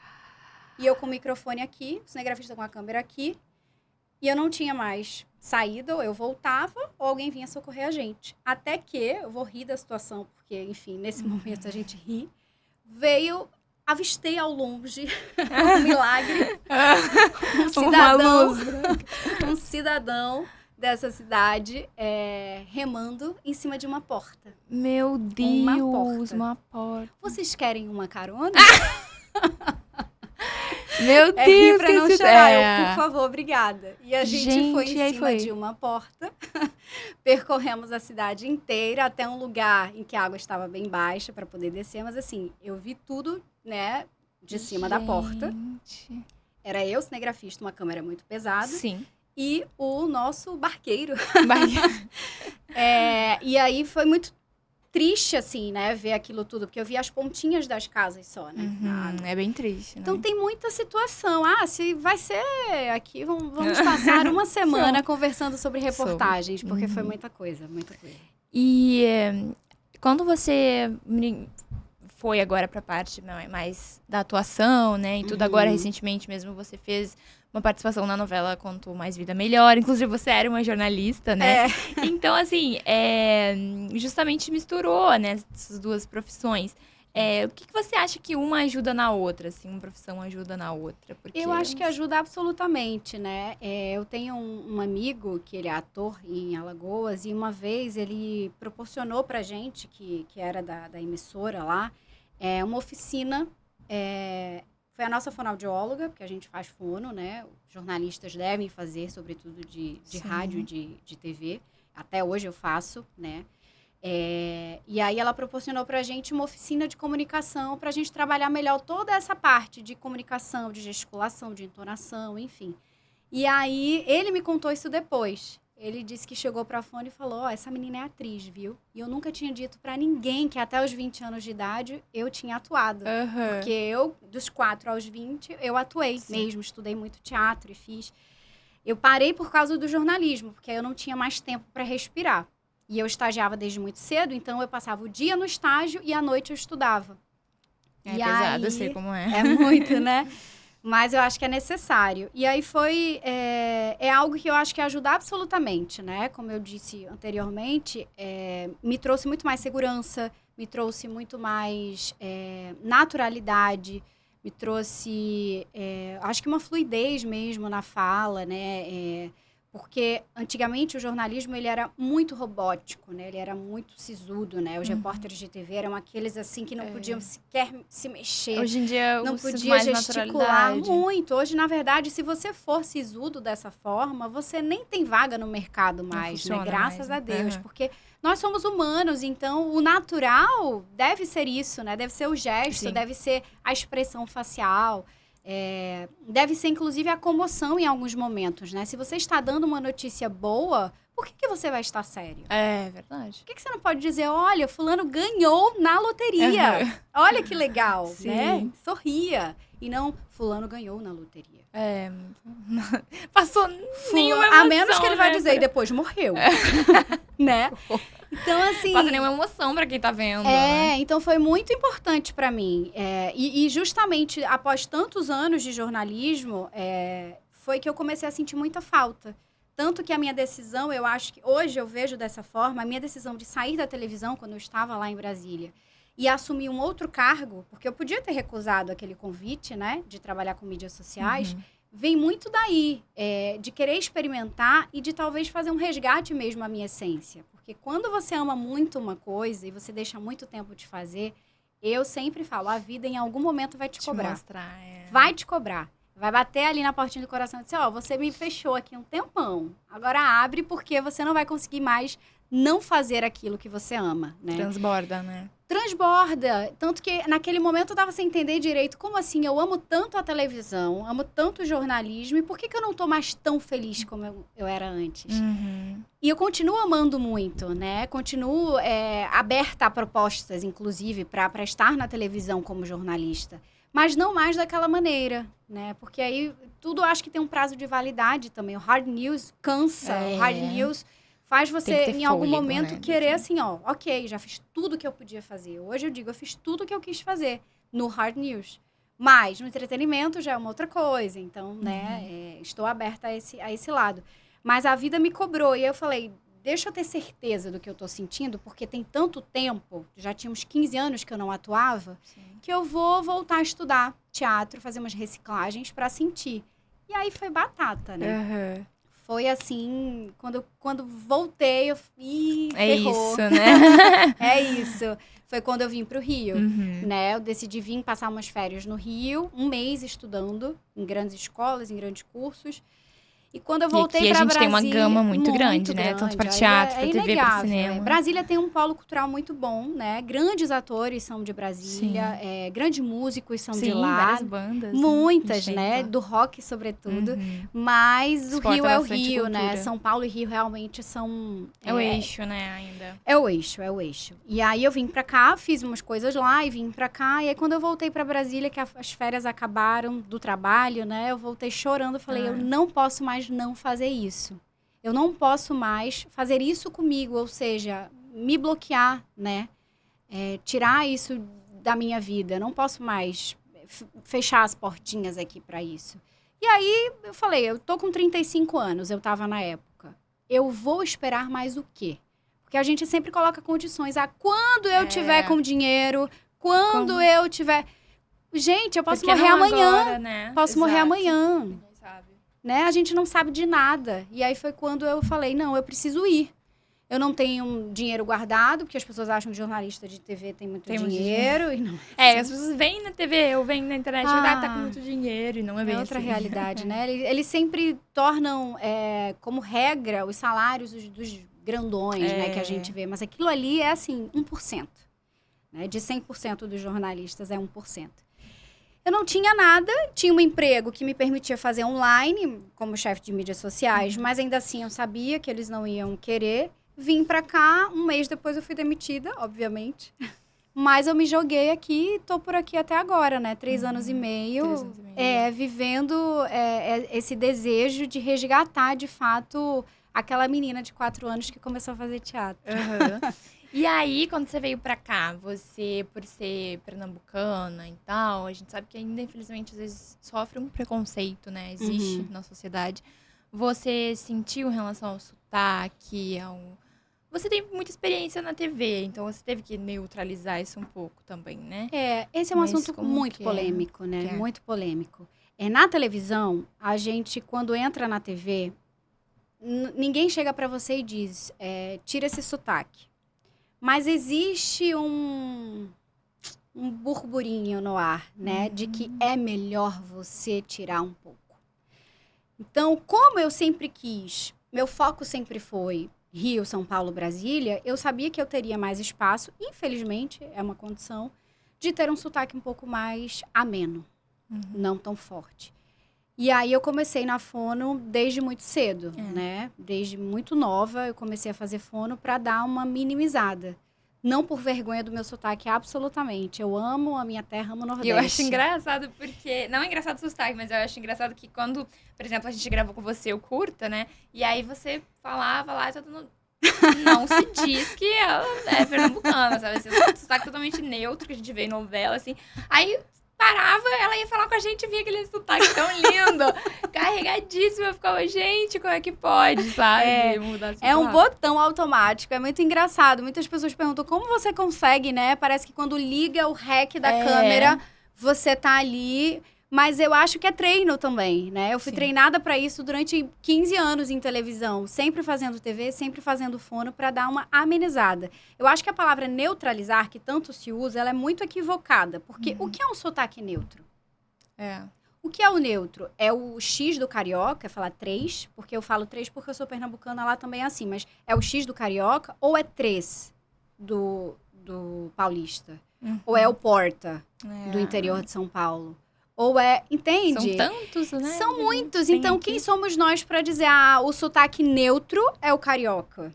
E eu com o microfone aqui, o cinegrafista com a câmera aqui, e eu não tinha mais saída, ou eu voltava, ou alguém vinha socorrer a gente. Até que, eu vou rir da situação, porque, enfim, nesse momento a gente ri, avistei ao longe, um milagre, um cidadão dessa cidade remando em cima de uma porta. Meu Deus, uma porta. Vocês querem uma carona? Meu Deus, rir pra não chorar. Eu, por favor, obrigada. E a gente foi em cima de uma porta, percorremos a cidade inteira até um lugar em que a água estava bem baixa para poder descer, mas assim, eu vi tudo, né, de cima da porta. Era eu, cinegrafista, uma câmera muito pesada. Sim. E o nosso barqueiro. E aí foi muito triste, assim, né, ver aquilo tudo, porque eu vi as pontinhas das casas só, né? É bem triste, né? Então tem muita situação. Se vai ser aqui, vamos passar uma semana conversando sobre reportagens, porque foi muita coisa, muita coisa. E quando você foi agora pra parte mais da atuação, né? E tudo agora, recentemente mesmo, você fez uma participação na novela Quanto Mais Vida Melhor. Inclusive, você era uma jornalista, né? Então, assim, justamente misturou, né, essas duas profissões. O que você acha que uma ajuda na outra, assim? Uma profissão ajuda na outra? Porque Eu acho que ajuda absolutamente, né? Eu tenho um amigo que ele é ator em Alagoas e uma vez ele proporcionou pra gente, que era da emissora lá, uma oficina. Foi a nossa fonoaudióloga, porque a gente faz fono, né? Os jornalistas devem fazer, sobretudo de rádio e de TV. Até hoje eu faço, né? E aí ela proporcionou pra gente uma oficina de comunicação pra gente trabalhar melhor toda essa parte de comunicação, de gesticulação, de entonação, enfim. E aí ele me contou isso depois. Ele disse que chegou pra fone e falou, essa menina é atriz, viu? E eu nunca tinha dito pra ninguém que até os 20 anos de idade eu tinha atuado. Porque eu, dos 4 aos 20, eu atuei mesmo. Estudei muito teatro e fiz. Eu parei por causa do jornalismo, porque eu não tinha mais tempo pra respirar. E eu estagiava desde muito cedo, então eu passava o dia no estágio e à noite eu estudava. É pesado, eu sei como é. É muito, né? Mas eu acho que é necessário. E aí é algo que eu acho que ajuda absolutamente, né? Como eu disse anteriormente, me trouxe muito mais segurança, me trouxe muito mais naturalidade, me trouxe, acho que uma fluidez mesmo na fala, né? Porque antigamente o jornalismo ele era muito robótico, né? Ele era muito sisudo, né? Os repórteres de TV eram aqueles assim que não podiam sequer se mexer. Hoje em dia não eu podia mais gesticular muito. Hoje, na verdade, se você for sisudo dessa forma, você nem tem vaga no mercado mais, né? Graças a Deus, porque nós somos humanos, então o natural deve ser isso, né? Deve ser o gesto, deve ser a expressão facial. Deve ser, inclusive, a comoção em alguns momentos, né? Se você está dando uma notícia boa, por que você vai estar sério? É verdade. Por que você não pode dizer, olha, fulano ganhou na loteria? Olha que legal, né? Sorria. E não, fulano ganhou na loteria. Passou nenhuma emoção, a menos que ele vai né? dizer, e depois morreu. Né? Então, assim... Passa nenhuma emoção pra quem tá vendo. Né? Então foi muito importante pra mim. E justamente após tantos anos de jornalismo, foi que eu comecei a sentir muita falta. Tanto que a minha decisão, eu acho que hoje eu vejo dessa forma, a minha decisão de sair da televisão quando eu estava lá em Brasília e assumir um outro cargo, porque eu podia ter recusado aquele convite, né, de trabalhar com mídias sociais, vem muito daí, de querer experimentar e de talvez fazer um resgate mesmo à minha essência. Porque quando você ama muito uma coisa e você deixa muito tempo de fazer, eu sempre falo, a vida em algum momento vai te cobrar. Mostrar, Vai te cobrar. Vai bater ali na portinha do coração e dizer, você me fechou aqui um tempão. Agora abre porque você não vai conseguir mais não fazer aquilo que você ama, né? Transborda, né? Transborda. Tanto que naquele momento eu tava sem entender direito. Como assim? Eu amo tanto a televisão, amo tanto o jornalismo. E por que eu não tô mais tão feliz como eu era antes? E eu continuo amando muito, né? Continuo aberta a propostas, inclusive, para estar na televisão como jornalista. Mas não mais daquela maneira, né? Porque aí tudo acho que tem um prazo de validade também. O hard news cansa. O hard news faz você, em algum momento, querer assim, ok, já fiz tudo que eu podia fazer. Hoje eu digo, eu fiz tudo que eu quis fazer no hard news. Mas no entretenimento já é uma outra coisa. Então, né, estou aberta a esse lado. Mas a vida me cobrou. E eu falei, deixa eu ter certeza do que eu tô sentindo, porque tem tanto tempo, já tinha uns 15 anos que eu não atuava, que eu vou voltar a estudar teatro, fazer umas reciclagens para sentir. E aí foi batata, né? Foi assim, quando voltei, eu ferrou. Isso, né? É isso. Foi quando eu vim pro Rio, né? Eu decidi vir passar umas férias no Rio, um mês estudando em grandes escolas, em grandes cursos. E quando eu voltei para Brasília... a gente tem uma gama muito grande, né? Tanto para teatro, para TV, para cinema. Brasília tem um polo cultural muito bom, né? Grandes atores são de Brasília, grandes músicos são de lá. Várias bandas. Muitas, né? Do rock, sobretudo. Mas o Rio é o Rio, né? São Paulo e Rio realmente são... É o eixo, né, ainda. É o eixo. E aí eu vim pra cá, fiz umas coisas lá e vim pra cá. E aí quando eu voltei pra Brasília, que as férias acabaram do trabalho, né? Eu voltei chorando, falei, eu não posso mais não fazer isso. Eu não posso mais fazer isso comigo, ou seja, me bloquear, né? tirar isso da minha vida. Eu não posso mais fechar as portinhas aqui para isso. E aí, eu falei, eu tô com 35 anos, eu tava na época. Eu vou esperar mais o quê? Porque a gente sempre coloca condições. Quando eu tiver com dinheiro, quando eu tiver... Gente, eu posso morrer amanhã. Agora, né? Posso morrer amanhã. Ninguém sabe. Né? A gente não sabe de nada. E aí foi quando eu falei, não, eu preciso ir. Eu não tenho dinheiro guardado, porque as pessoas acham que jornalista de TV tem muito dinheiro. E não, as pessoas vêm na TV ou vêm na internet e tá com muito dinheiro, e não é bem outra assim. realidade, né? Eles sempre tornam como regra os salários dos grandões, né, que a gente vê. Mas aquilo ali é, assim, 1%. Né? De 100% dos jornalistas é 1%. Eu não tinha nada, tinha um emprego que me permitia fazer online, como chefe de mídias sociais, mas ainda assim eu sabia que eles não iam querer. Vim pra cá, um mês depois eu fui demitida, obviamente. Mas eu me joguei aqui e tô por aqui até agora, né? 3 anos e meio. 3 anos e meio. Vivendo esse desejo de resgatar, de fato, aquela menina de 4 anos que começou a fazer teatro. Uhum. E aí, quando você veio pra cá, você, por ser pernambucana e tal, a gente sabe que ainda, infelizmente, às vezes sofre um preconceito, né? Existe na sociedade. Você sentiu em relação ao sotaque, Você tem muita experiência na TV, então você teve que neutralizar isso um pouco também, né? Esse é um assunto muito polêmico, né? Muito polêmico. Na televisão, a gente, quando entra na TV, ninguém chega pra você e diz, tira esse sotaque. Mas existe um burburinho no ar, né? De que é melhor você tirar um pouco. Então, como eu sempre quis, meu foco sempre foi Rio, São Paulo, Brasília, eu sabia que eu teria mais espaço, infelizmente, é uma condição, de ter um sotaque um pouco mais ameno, não tão forte. E aí eu comecei na fono desde muito cedo, né? Desde muito nova, eu comecei a fazer fono para dar uma minimizada. Não por vergonha do meu sotaque, absolutamente. Eu amo a minha terra, amo o Nordeste. E eu acho engraçado porque... Não é engraçado o sotaque, mas eu acho engraçado que quando, por exemplo, a gente gravou com você o Curta, né? E aí você falava lá, todo mundo... Não se diz que ela é pernambucana, sabe? Esse sotaque totalmente neutro, que a gente vê em novela, assim. Aí... parava, ela ia falar com a gente, via aquele sotaque tão lindo, carregadíssimo. Eu ficava, gente, como é que pode, sabe? Mudar é um botão automático, é muito engraçado. Muitas pessoas perguntam, como você consegue, né? Parece que quando liga o REC da câmera, você tá ali... Mas eu acho que é treino também, né? Eu fui treinada para isso durante 15 anos em televisão. Sempre fazendo TV, sempre fazendo fono para dar uma amenizada. Eu acho que a palavra neutralizar, que tanto se usa, ela é muito equivocada. Porque o que é um sotaque neutro? O que é o neutro? É o X do carioca, falar 3, porque eu falo 3 porque eu sou pernambucana, lá também é assim. Mas é o X do carioca ou é 3 do paulista? Ou é o porta do interior de São Paulo? Ou entende? São tantos, né? São muitos. Então, quem somos nós para dizer, o sotaque neutro é o carioca,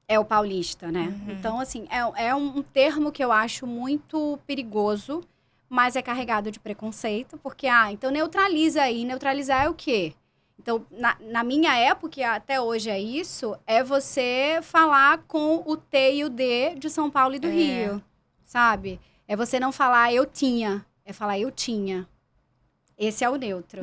é o paulista, né? Então, assim, é um termo que eu acho muito perigoso, mas é carregado de preconceito, porque, então neutraliza aí. Neutralizar é o quê? Então, na minha época, e até hoje é isso, é você falar com o T e o D de São Paulo e do Rio, sabe? É você não falar eu tinha, é falar eu tinha. Esse é o neutro.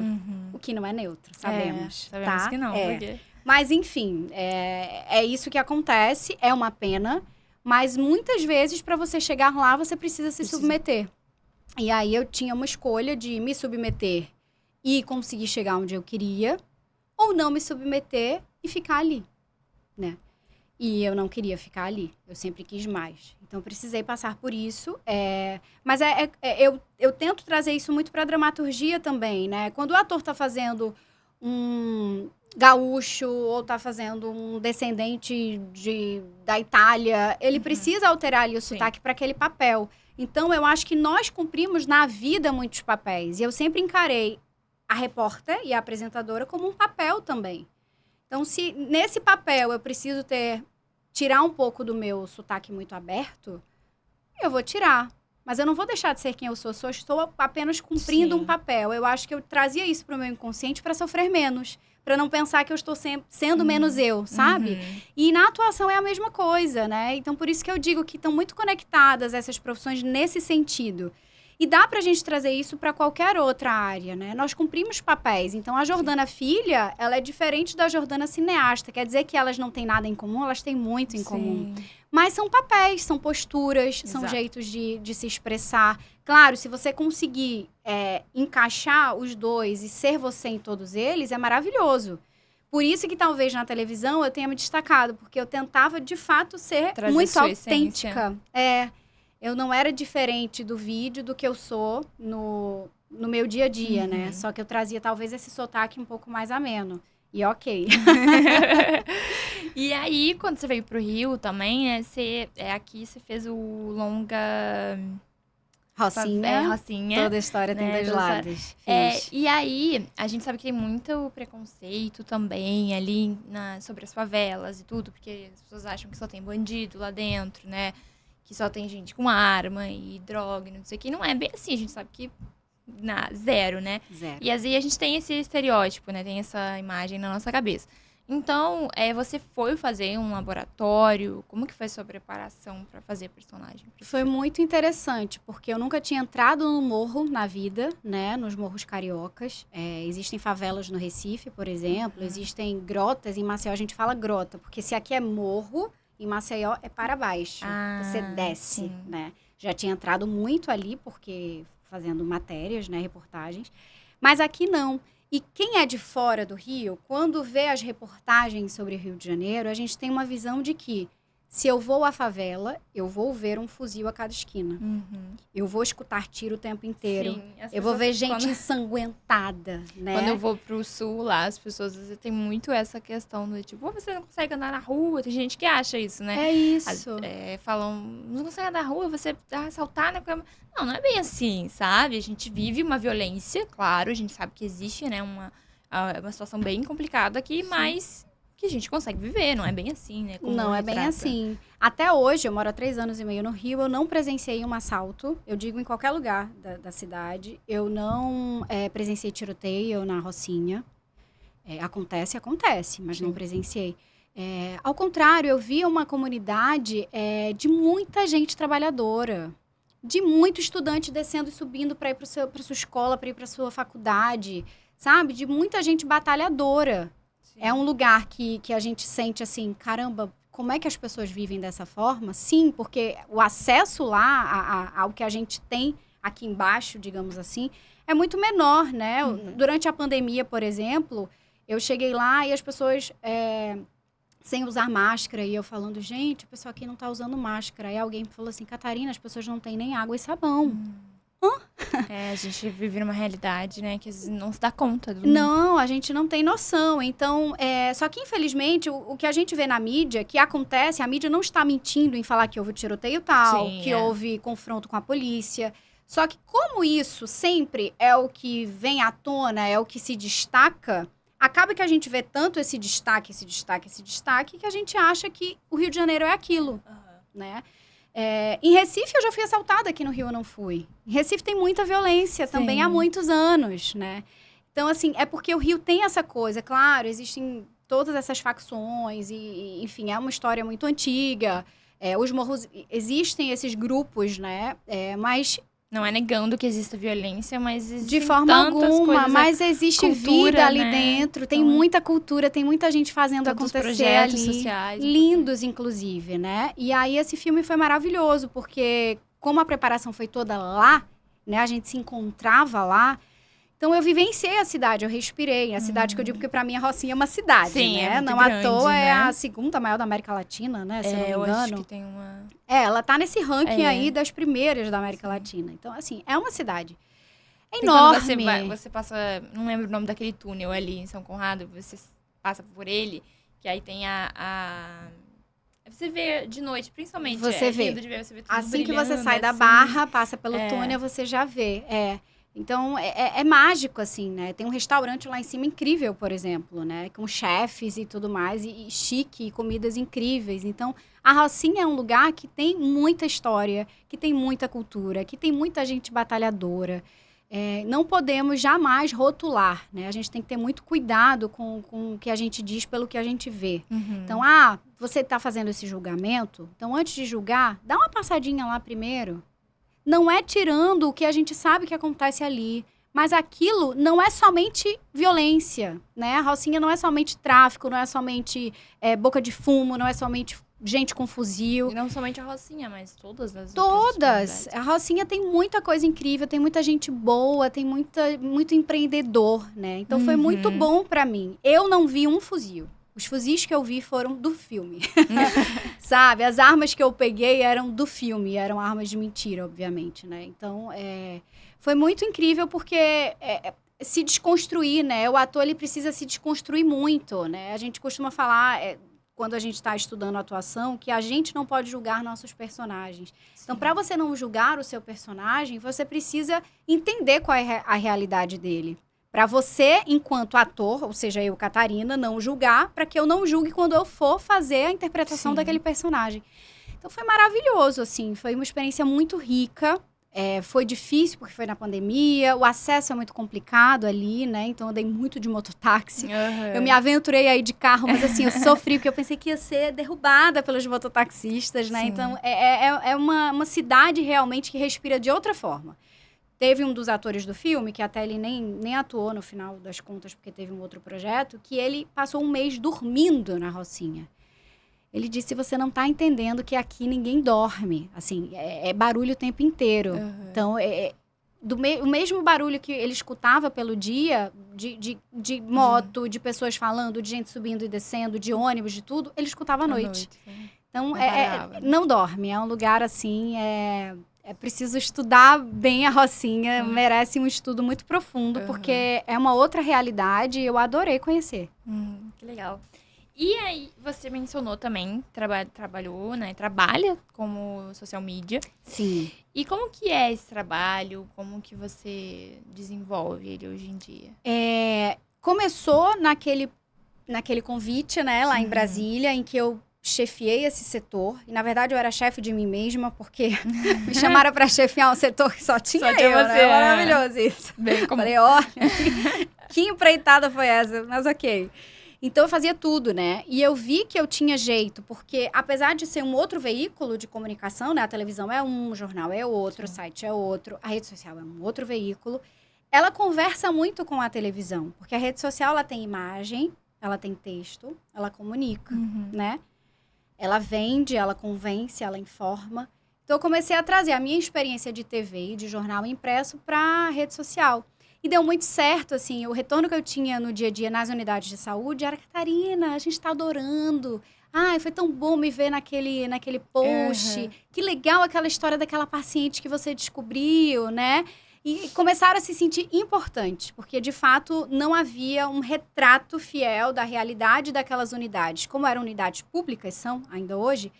O que não é neutro, sabemos. Sabemos que não. Porque... Mas, enfim, é isso que acontece. É uma pena. Mas, muitas vezes, para você chegar lá, você precisa se submeter. E aí, eu tinha uma escolha de me submeter e conseguir chegar onde eu queria. Ou não me submeter e ficar ali, né? E eu não queria ficar ali. Eu sempre quis mais. Então, eu precisei passar por isso. Mas eu tento trazer isso muito para a dramaturgia também, né? Quando o ator está fazendo um gaúcho ou está fazendo um descendente da Itália, ele precisa alterar ali o sotaque para aquele papel. Então, eu acho que nós cumprimos na vida muitos papéis. E eu sempre encarei a repórter e a apresentadora como um papel também. Então, se nesse papel eu preciso tirar um pouco do meu sotaque muito aberto, eu vou tirar. Mas eu não vou deixar de ser quem eu sou. Estou apenas cumprindo um papel. Eu acho que eu trazia isso para o meu inconsciente para sofrer menos. para não pensar que eu estou sendo menos eu, sabe? E na atuação é a mesma coisa, né? Então, por isso que eu digo que estão muito conectadas essas profissões nesse sentido. E dá pra gente trazer isso para qualquer outra área, né? Nós cumprimos papéis. Então, a Jordana filha, ela é diferente da Jordana cineasta. Quer dizer que elas não têm nada em comum? Elas têm muito em comum. Mas são papéis, são posturas, são jeitos de se expressar. Claro, se você conseguir encaixar os dois e ser você em todos eles, é maravilhoso. Por isso que talvez na televisão eu tenha me destacado, porque eu tentava, de fato, ser muito autêntica. Eu não era diferente do vídeo do que eu sou no meu dia a dia, né? Só que eu trazia talvez esse sotaque um pouco mais ameno. E ok. E aí, quando você veio pro Rio também, aqui você fez o longa... Rocinha. Rocinha. Toda a história tem dois lados. E aí, a gente sabe que tem muito preconceito também ali sobre as favelas e tudo, porque as pessoas acham que só tem bandido lá dentro, né? Que só tem gente com arma e droga, não sei o que. Não é bem assim, a gente sabe que zero, né? Zero. E às vezes a gente tem esse estereótipo, né? Tem essa imagem na nossa cabeça. Então, você foi fazer um laboratório? Como que foi a sua preparação para fazer personagem? Foi muito interessante, porque eu nunca tinha entrado no morro na vida, né? Nos morros cariocas. Existem favelas no Recife, por exemplo. Existem grotas. Em Maceió a gente fala grota, porque se aqui é morro, em Maceió é para baixo. Você desce, né? Já tinha entrado muito ali, porque fazendo matérias, né? Reportagens. Mas aqui não. E quem é de fora do Rio, quando vê as reportagens sobre o Rio de Janeiro, a gente tem uma visão de que se eu vou à favela, eu vou ver um fuzil a cada esquina. Eu vou escutar tiro o tempo inteiro. Sim, eu vou ver gente ensanguentada, né? Quando eu vou pro sul lá, as pessoas às vezes têm muito essa questão do tipo, você não consegue andar na rua. Tem gente que acha isso, né? É isso. Falam, não consegue andar na rua, você vai assaltar na cama. Não é bem assim, sabe? A gente vive uma violência, claro, a gente sabe que existe, né? Uma situação bem complicada aqui, mas que a gente consegue viver, não é bem assim, né? Como não é bem assim. Até hoje, eu moro há 3 anos e meio no Rio, eu não presenciei um assalto, eu digo em qualquer lugar da cidade. Eu não presenciei tiroteio na Rocinha. Acontece, mas não presenciei. Ao contrário, eu vi uma comunidade de muita gente trabalhadora, de muito estudante descendo e subindo para ir para sua escola, para ir para sua faculdade, sabe? De muita gente batalhadora. É um lugar que a gente sente assim, caramba, como é que as pessoas vivem dessa forma? Sim, porque o acesso lá ao que a gente tem aqui embaixo, digamos assim, é muito menor, né? Durante a pandemia, por exemplo, eu cheguei lá e as pessoas sem usar máscara, e eu falando, gente, o pessoal aqui não tá usando máscara. Aí alguém falou assim, Catarina, as pessoas não têm nem água e sabão. A gente vive numa realidade, né, que às vezes não se dá conta. Não, a gente não tem noção. Então, só que infelizmente, o que a gente vê na mídia, que acontece, a mídia não está mentindo em falar que houve tiroteio tal, que houve confronto com a polícia. Só que como isso sempre é o que vem à tona, é o que se destaca, acaba que a gente vê tanto esse destaque, que a gente acha que o Rio de Janeiro é aquilo, né? Em Recife eu já fui assaltada, aqui no Rio eu não fui. Em Recife tem muita violência também há muitos anos, né? Então, assim, é porque o Rio tem essa coisa, claro, existem todas essas facções e enfim, é uma história muito antiga. Os morros, existem esses grupos, né? Mas... Não é negando que exista violência, mas existe de forma alguma, mas existe cultura, vida ali né? dentro, tem muita cultura, tem muita gente fazendo acontecer projetos ali, sociais, lindos inclusive, né? E aí esse filme foi maravilhoso, porque como a preparação foi toda lá, né, a gente se encontrava lá, então eu vivenciei a cidade, eu respirei. A cidade que eu digo, porque pra mim a Rocinha é uma cidade, né? Não grande, à toa né? é a segunda maior da América Latina, né? Se eu não me engano. Eu acho que tem uma... ela tá nesse ranking aí das primeiras da América Latina. Então, assim, é uma cidade enorme. Quando você passa, não lembro o nome daquele túnel ali em São Conrado, você passa por ele, que aí tem você vê de noite, principalmente. Você vê. De ver, você vê tudo assim que você sai brilhando, da Barra, passa pelo túnel, você já vê. Então, é mágico, assim, né? Tem um restaurante lá em cima incrível, por exemplo, né? Com chefes e tudo mais, e chique, e comidas incríveis. Então, a Rocinha é um lugar que tem muita história, que tem muita cultura, que tem muita gente batalhadora. não podemos jamais rotular, né? A gente tem que ter muito cuidado com o que a gente diz pelo que a gente vê. Então, você está fazendo esse julgamento, então antes de julgar, dá uma passadinha lá primeiro. Não é tirando o que a gente sabe que acontece ali, mas aquilo não é somente violência, né? A Rocinha não é somente tráfico, não é somente boca de fumo, não é somente gente com fuzil. E não somente a Rocinha, mas todas as Todas. A Rocinha tem muita coisa incrível, tem muita gente boa, tem muito empreendedor, né? Então foi muito bom pra mim. Eu não vi um fuzil. Os fuzis que eu vi foram do filme. Sabe? As armas que eu peguei eram do filme, eram armas de mentira, obviamente, né? Então, foi muito incrível porque se desconstruir, né? O ator, ele precisa se desconstruir muito, né? A gente costuma falar... quando a gente está estudando atuação, que a gente não pode julgar nossos personagens. Sim. Então, para você não julgar o seu personagem, você precisa entender qual é a realidade dele. Para você, enquanto ator, ou seja, eu, Catarina, não julgar, para que eu não julgue quando eu for fazer a interpretação daquele personagem. Então, foi maravilhoso, assim. Foi uma experiência muito rica. Foi difícil, porque foi na pandemia. O acesso é muito complicado ali, né? Então, eu andei muito de mototáxi. Eu me aventurei aí de carro, mas assim, eu sofri, porque eu pensei que ia ser derrubada pelos mototaxistas, né? Sim. Então, é uma cidade realmente que respira de outra forma. Teve um dos atores do filme, que até ele nem atuou no final das contas, porque teve um outro projeto, que ele passou um mês dormindo na Rocinha. Ele disse, você não está entendendo que aqui ninguém dorme. Assim, é barulho o tempo inteiro. Então, o mesmo barulho que ele escutava pelo dia, de moto, de pessoas falando, de gente subindo e descendo, de ônibus, de tudo, ele escutava à noite. Então, não dorme. É um lugar, assim, é preciso estudar bem a Rocinha. Merece um estudo muito profundo, porque é uma outra realidade e eu adorei conhecer. Que legal. E aí, você mencionou também, trabalhou, né? Trabalha como social media. Sim. E como que é esse trabalho? Como que você desenvolve ele hoje em dia? Começou naquele convite, né? Lá em Brasília, em que eu chefiei esse setor. E, na verdade, eu era chefe de mim mesma, porque me chamaram para chefiar um setor que só tinha eu, você, né? Maravilhoso isso. Bem como... Falei, olha, que empreitada foi essa? Mas ok. Então, eu fazia tudo, né? E eu vi que eu tinha jeito, porque apesar de ser um outro veículo de comunicação, né? A televisão é um, o jornal é outro, o site é outro, a rede social é um outro veículo. Ela conversa muito com a televisão, porque a rede social, ela tem imagem, ela tem texto, ela comunica, né? Ela vende, ela convence, ela informa. Então, eu comecei a trazer a minha experiência de TV e de jornal impresso para a rede social. E deu muito certo, assim, o retorno que eu tinha no dia a dia nas unidades de saúde era, Catarina, a gente está adorando. Ai, foi tão bom me ver naquele post. Que legal aquela história daquela paciente que você descobriu, né? E começaram a se sentir importantes, porque, de fato, não havia um retrato fiel da realidade daquelas unidades. Como eram unidades públicas, são ainda hoje,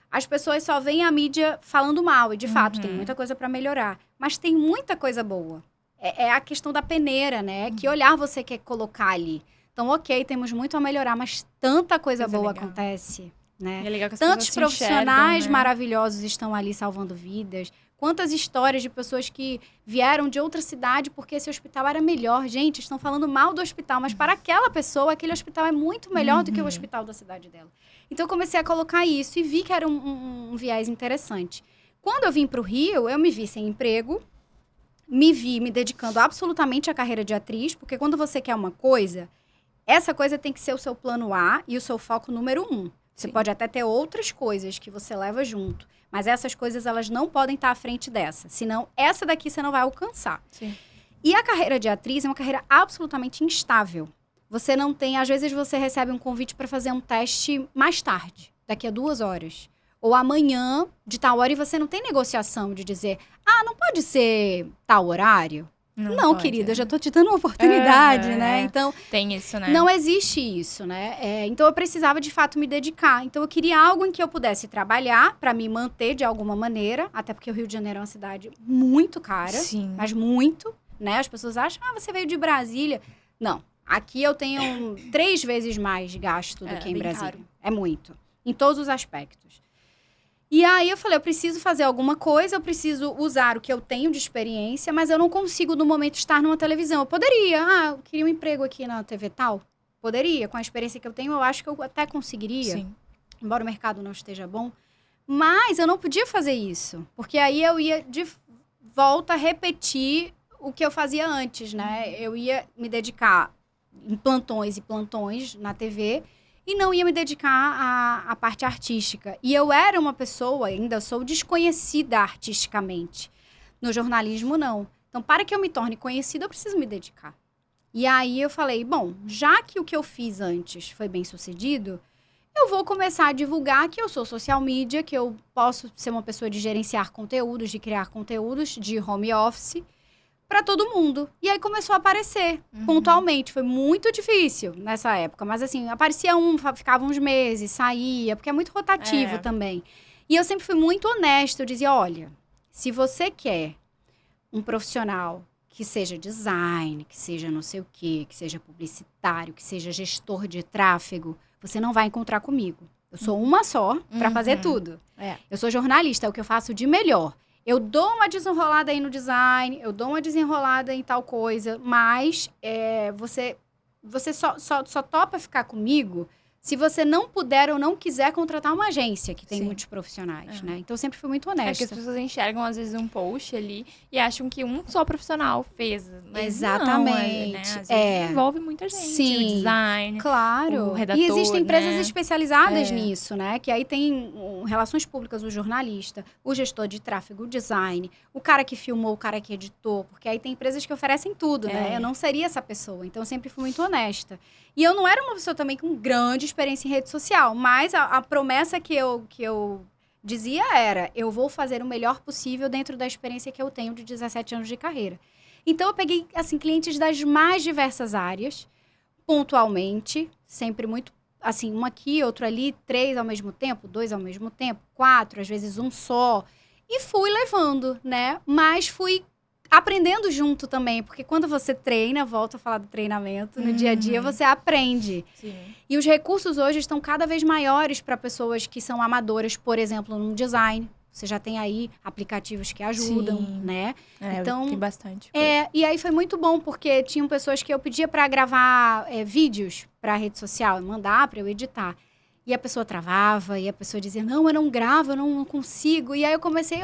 as pessoas só veem a mídia falando mal. E, de fato, tem muita coisa para melhorar. Mas tem muita coisa boa. É a questão da peneira, né? Que olhar você quer colocar ali. Então, ok, temos muito a melhorar, mas tanta coisa boa acontece, né? É legal que as tantos profissionais enxergam, né? maravilhosos estão ali salvando vidas. Quantas histórias de pessoas que vieram de outra cidade porque esse hospital era melhor. Gente, estão falando mal do hospital, mas para aquela pessoa, aquele hospital é muito melhor do que o hospital da cidade dela. Então, eu comecei a colocar isso e vi que era um viés interessante. Quando eu vim para o Rio, eu me vi sem emprego, me vi me dedicando absolutamente à carreira de atriz, porque quando você quer uma coisa, essa coisa tem que ser o seu plano A e o seu foco número 1. Você pode até ter outras coisas que você leva junto, mas essas coisas, elas não podem estar à frente dessa. Senão, essa daqui você não vai alcançar. Sim. E a carreira de atriz é uma carreira absolutamente instável. Você não tem... Às vezes, você recebe um convite para fazer um teste mais tarde, daqui a 2 horas. Ou amanhã, de tal hora, e você não tem negociação de dizer, não pode ser tal horário. Não, pode, querida, eu já tô te dando uma oportunidade, né? Então, tem isso, né? Não existe isso, né? Então, eu precisava, de fato, me dedicar. Então, eu queria algo em que eu pudesse trabalhar para me manter de alguma maneira, até porque o Rio de Janeiro é uma cidade muito cara. Sim. Mas muito, né? As pessoas acham, você veio de Brasília. Não, aqui eu tenho 3 vezes mais gasto do que em Brasília. Caro. É muito, em todos os aspectos. E aí eu falei, eu preciso fazer alguma coisa, eu preciso usar o que eu tenho de experiência, mas eu não consigo, no momento, estar numa televisão. Eu poderia, eu queria um emprego aqui na TV tal. Poderia, com a experiência que eu tenho, eu acho que eu até conseguiria. Sim. Embora o mercado não esteja bom. Mas eu não podia fazer isso, porque aí eu ia de volta repetir o que eu fazia antes, né? Eu ia me dedicar em plantões e plantões na TV e não ia me dedicar à parte artística. E eu era uma pessoa, ainda sou desconhecida artisticamente. No jornalismo, não. Então, para que eu me torne conhecida, eu preciso me dedicar. E aí eu falei, bom, já que o que eu fiz antes foi bem sucedido, eu vou começar a divulgar que eu sou social media, que eu posso ser uma pessoa de gerenciar conteúdos, de criar conteúdos, de home office, para todo mundo. E aí começou a aparecer, pontualmente. Foi muito difícil nessa época. Mas assim, aparecia ficava uns meses, saía, porque é muito rotativo também. E eu sempre fui muito honesta. Eu dizia, olha, se você quer um profissional que seja design, que seja não sei o quê, que seja publicitário, que seja gestor de tráfego, você não vai encontrar comigo. Eu sou uma só para fazer tudo. Eu sou jornalista, é o que eu faço de melhor. Eu dou uma desenrolada aí no design, eu dou uma desenrolada em tal coisa, mas você só topa ficar comigo se você não puder ou não quiser contratar uma agência, que tem muitos profissionais, né? Então, eu sempre fui muito honesta. É que as pessoas enxergam, às vezes, um post ali e acham que um só profissional fez. Mas exatamente. Não, né? Às vezes envolve muita gente. Sim, o design, claro. o redator, e existem empresas né? especializadas nisso, né? Que aí tem relações públicas, o jornalista, o gestor de tráfego, o design, o cara que filmou, o cara que editou. Porque aí tem empresas que oferecem tudo, né? Eu não seria essa pessoa. Então, eu sempre fui muito honesta. E eu não era uma pessoa também com grande experiência em rede social, mas a promessa que eu dizia era, eu vou fazer o melhor possível dentro da experiência que eu tenho de 17 anos de carreira. Então, eu peguei, assim, clientes das mais diversas áreas, pontualmente, sempre muito, assim, um aqui, outro ali, 3 ao mesmo tempo, 2 ao mesmo tempo, 4, às vezes um só, e fui levando, né? Mas fui aprendendo junto também, porque quando você treina, volto a falar do treinamento, no dia a dia você aprende. Sim. E os recursos hoje estão cada vez maiores para pessoas que são amadoras, por exemplo, no design. Você já tem aí aplicativos que ajudam, né? Então, tem bastante. E aí foi muito bom, porque tinham pessoas que eu pedia para gravar vídeos para a rede social, mandar para eu editar. E a pessoa travava, e a pessoa dizia, não, eu não gravo, eu não consigo. E aí eu comecei,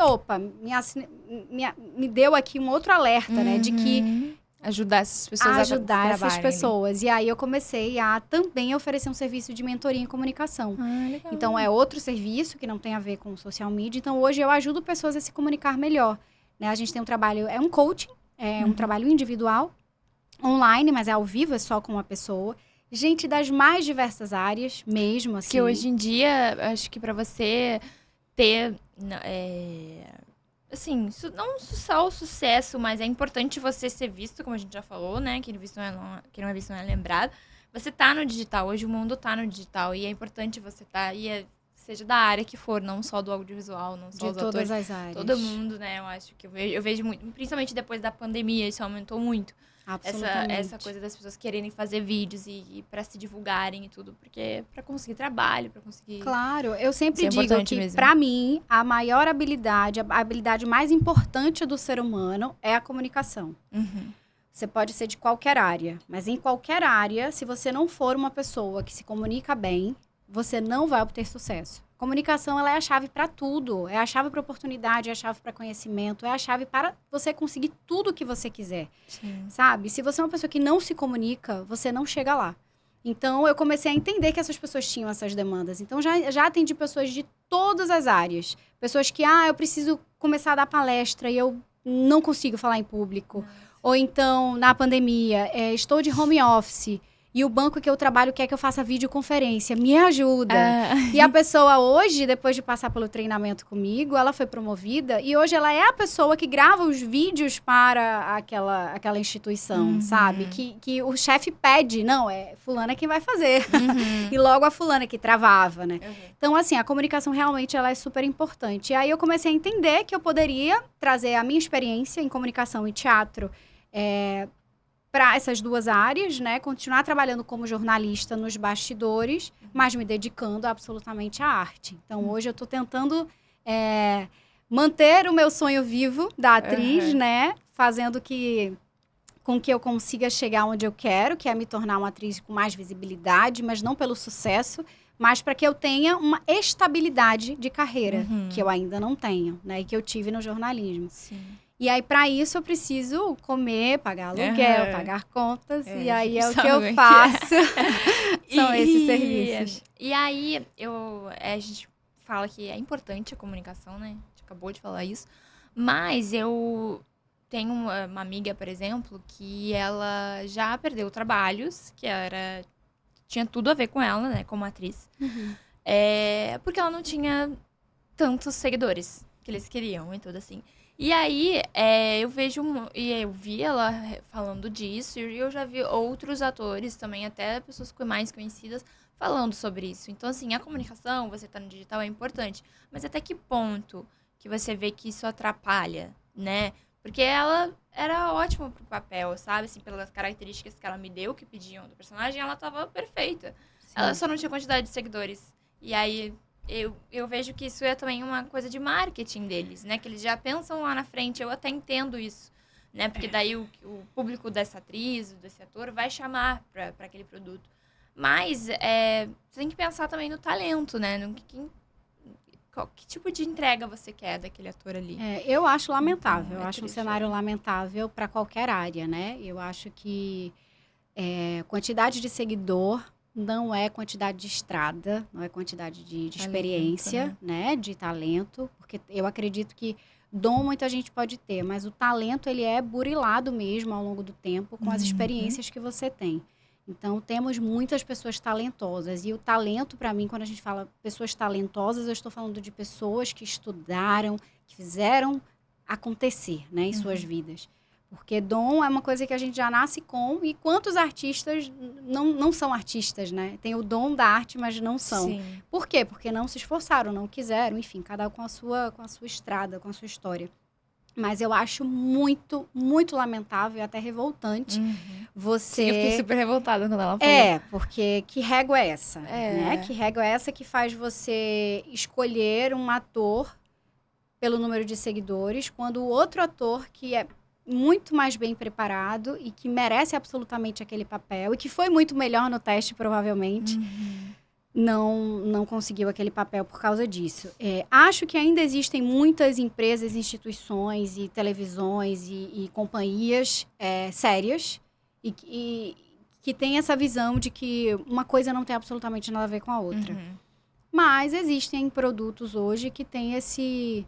me deu aqui um outro alerta, né? De que ajudar essas pessoas. E aí eu comecei a também oferecer um serviço de mentoria em comunicação. Legal. Então, é outro serviço que não tem a ver com social media. Então, hoje eu ajudo pessoas a se comunicar melhor. Né? A gente tem um trabalho, é um coaching, é um trabalho individual, online, mas é ao vivo, é só com uma pessoa. Gente das mais diversas áreas, mesmo, assim. Porque hoje em dia, acho que pra você ter, assim, não só o sucesso, mas é importante você ser visto, como a gente já falou, né? Quem não é visto não é lembrado. Você tá no digital, hoje o mundo tá no digital. E é importante você tá, seja da área que for, não só do audiovisual, não só de os todas atores. as áreas. Todo mundo, né? Eu acho que eu vejo muito, principalmente depois da pandemia, isso aumentou muito. Essa coisa das pessoas quererem fazer vídeos e para se divulgarem e tudo, porque para conseguir trabalho, para conseguir... Claro, eu sempre digo que, para mim, a maior habilidade, a habilidade mais importante do ser humano é a comunicação. Você pode ser de qualquer área, mas em qualquer área, se você não for uma pessoa que se comunica bem, você não vai obter sucesso. Comunicação, ela é a chave para tudo. É a chave para oportunidade, é a chave para conhecimento, é a chave para você conseguir tudo o que você quiser. Sim. Sabe? Se você é uma pessoa que não se comunica, você não chega lá. Então, eu comecei a entender que essas pessoas tinham essas demandas. Então, já atendi pessoas de todas as áreas. Pessoas que, eu preciso começar a dar palestra e eu não consigo falar em público. Ou então, na pandemia, estou de home office e o banco que eu trabalho quer que eu faça videoconferência. Me ajuda. E a pessoa hoje, depois de passar pelo treinamento comigo, ela foi promovida e hoje ela é a pessoa que grava os vídeos para aquela instituição, sabe? Que o chefe pede. Não, é fulana quem vai fazer. E logo a fulana que travava, né? Então, assim, a comunicação realmente ela é super importante. E aí eu comecei a entender que eu poderia trazer a minha experiência em comunicação e teatro para essas duas áreas, né? Continuar trabalhando como jornalista nos bastidores, mas me dedicando absolutamente à arte. Então, hoje eu estou tentando manter o meu sonho vivo da atriz, né? Fazendo com que eu consiga chegar onde eu quero, que é me tornar uma atriz com mais visibilidade, mas não pelo sucesso, mas para que eu tenha uma estabilidade de carreira, que eu ainda não tenho, né? E que eu tive no jornalismo. Sim. E aí, para isso, eu preciso comer, pagar aluguel, pagar contas. E aí é o que eu faço. São esses serviços. E aí, a gente fala que é importante a comunicação, né? A gente acabou de falar isso. Mas eu tenho uma amiga, por exemplo, que ela já perdeu trabalhos, que tinha tudo a ver com ela, né? Como atriz. Porque ela não tinha tantos seguidores que eles queriam e tudo assim. E aí, eu vi ela falando disso, e eu já vi outros atores também, até pessoas mais conhecidas, falando sobre isso. Então, assim, a comunicação, você tá no digital, é importante. Mas até que ponto que você vê que isso atrapalha, né? Porque ela era ótima pro papel, sabe? Assim, pelas características que ela me deu, que pediam do personagem, ela tava perfeita. Sim. Ela só não tinha quantidade de seguidores. E aí... Eu vejo que isso é também uma coisa de marketing deles, né? Que eles já pensam lá na frente. Eu até entendo isso, né? Porque daí o público dessa atriz, desse ator, vai chamar para aquele produto. Mas você tem que pensar também no talento, né? Que tipo de entrega você quer daquele ator ali? Eu acho lamentável. Eu acho um cenário lamentável para qualquer área, né? Eu acho que quantidade de seguidor... não é quantidade de estrada, não é quantidade de experiência, né? De talento, porque eu acredito que dom muita gente pode ter, mas o talento, ele é burilado mesmo ao longo do tempo com as experiências que você tem. Então, temos muitas pessoas talentosas, e o talento, para mim, quando a gente fala pessoas talentosas, eu estou falando de pessoas que estudaram, que fizeram acontecer, né? Em suas vidas. Porque dom é uma coisa que a gente já nasce com, e quantos artistas não são artistas, né? Tem o dom da arte, mas não são. Sim. Por quê? Porque não se esforçaram, não quiseram, enfim, cada um com a sua estrada, com a sua história. Mas eu acho muito, muito lamentável e até revoltante você... Eu fiquei super revoltada quando ela falou. Porque que régua é essa? Né? Que régua é essa que faz você escolher um ator pelo número de seguidores, quando o outro ator que é muito mais bem preparado e que merece absolutamente aquele papel e que foi muito melhor no teste, provavelmente, não conseguiu aquele papel por causa disso. Acho que ainda existem muitas empresas, instituições e televisões e companhias sérias e que têm essa visão de que uma coisa não tem absolutamente nada a ver com a outra. Mas existem produtos hoje que têm esse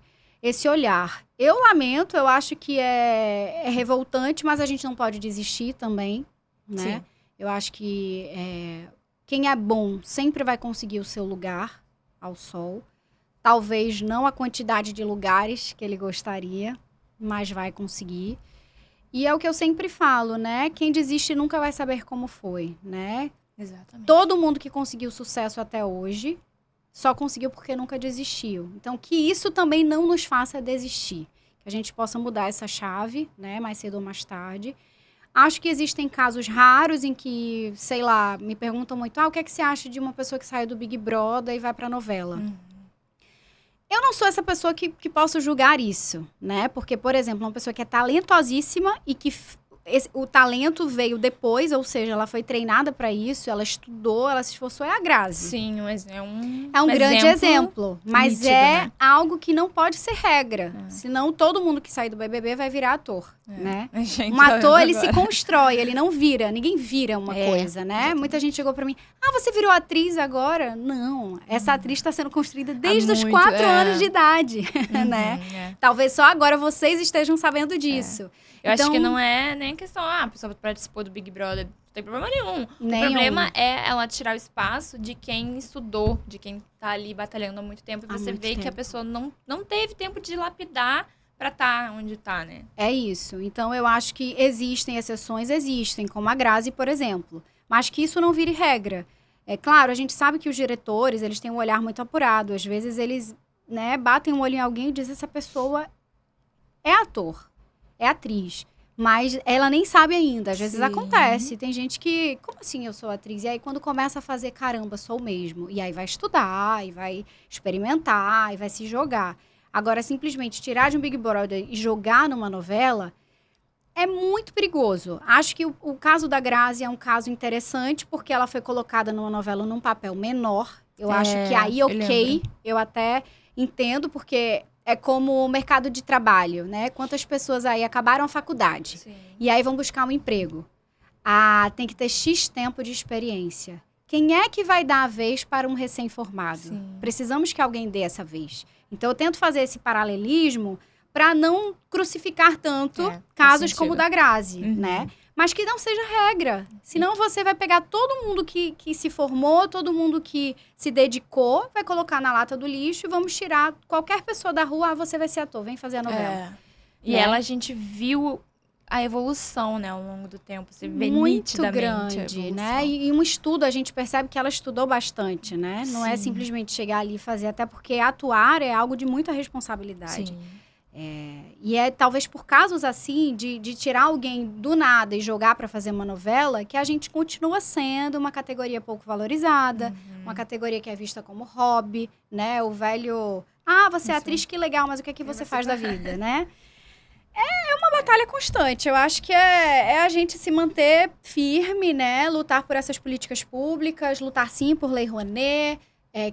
olhar. Eu lamento, eu acho que é revoltante, mas a gente não pode desistir também, né? Sim. Eu acho que quem é bom sempre vai conseguir o seu lugar ao sol. Talvez não a quantidade de lugares que ele gostaria, mas vai conseguir. E é o que eu sempre falo, né? Quem desiste nunca vai saber como foi, né? Exatamente. Todo mundo que conseguiu sucesso até hoje só conseguiu porque nunca desistiu. Então, que isso também não nos faça desistir. Que a gente possa mudar essa chave, né? Mais cedo ou mais tarde. Acho que existem casos raros em que, sei lá, me perguntam muito, o que é que você acha de uma pessoa que saiu do Big Brother e vai pra novela? Eu não sou essa pessoa que posso julgar isso, né? Porque, por exemplo, uma pessoa que é talentosíssima e que o talento veio depois, ou seja, ela foi treinada para isso, ela estudou, ela se esforçou, é a Grazi. Sim, é um grande exemplo. Mas nítido, né? algo que não pode ser regra. Senão, todo mundo que sair do BBB vai virar ator, né? Um ator, ele se constrói, ele não vira. Ninguém vira uma coisa, né? Exatamente. Muita gente chegou para mim, você virou atriz agora? Não, essa atriz está sendo construída desde os 4 anos de idade, né? Talvez só agora vocês estejam sabendo disso. Eu acho que não é nem questão, a pessoa participou do Big Brother, não tem problema nenhum. O problema é ela tirar o espaço de quem estudou, de quem tá ali batalhando há muito tempo. E você vê que a pessoa não teve tempo de lapidar pra estar onde tá, né? É isso. Então, eu acho que existem exceções, como a Grazi, por exemplo. Mas que isso não vire regra. É claro, a gente sabe que os diretores, eles têm um olhar muito apurado. Às vezes, eles, né, batem um olho em alguém e dizem, essa pessoa é ator. É atriz, Mas ela nem sabe ainda. Às vezes Sim. acontece. Tem gente que, como assim eu sou atriz? E aí quando começa a fazer, caramba, sou mesmo. E aí vai estudar, e vai experimentar, e vai se jogar. Agora, simplesmente tirar de um Big Brother e jogar numa novela é muito perigoso. Acho que o caso da Grazi é um caso interessante, porque ela foi colocada numa novela num papel menor. Eu acho que aí, ok, eu até entendo, porque é como o mercado de trabalho, né? Quantas pessoas aí acabaram a faculdade Sim. e aí vão buscar um emprego? Ah, tem que ter X tempo de experiência. Quem é que vai dar a vez para um recém-formado? Sim. Precisamos que alguém dê essa vez. Então, eu tento fazer esse paralelismo para não crucificar tanto casos como o da Grazi, né? Mas que não seja regra. Senão você vai pegar todo mundo que se formou, todo mundo que se dedicou, vai colocar na lata do lixo e vamos tirar qualquer pessoa da rua, você vai ser ator, vem fazer a novela. E né? ela, a gente viu a evolução, né, ao longo do tempo. Você vê muito nitidamente grande, né? E um estudo, a gente percebe que ela estudou bastante, né? Não é simplesmente chegar ali e fazer, até porque atuar é algo de muita responsabilidade. Sim. E é talvez por casos assim, de tirar alguém do nada e jogar para fazer uma novela, que a gente continua sendo uma categoria pouco valorizada, uma categoria que é vista como hobby, né? O velho, você é atriz, que legal, mas o que é que você faz da vida, né? É uma batalha constante. Eu acho que é a gente se manter firme, né? Lutar por essas políticas públicas, lutar sim por Lei Rouanet,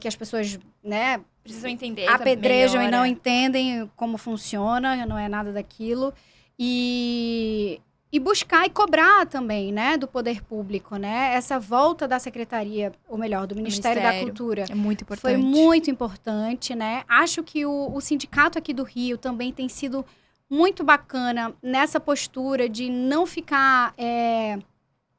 que as pessoas, né, precisam entender. Apedrejam e não entendem como funciona, não é nada daquilo. E buscar e cobrar também, né, do poder público, né? Essa volta da secretaria, ou melhor, do Ministério da Cultura. É muito importante. Foi muito importante, né? Acho que o sindicato aqui do Rio também tem sido muito bacana nessa postura de não ficar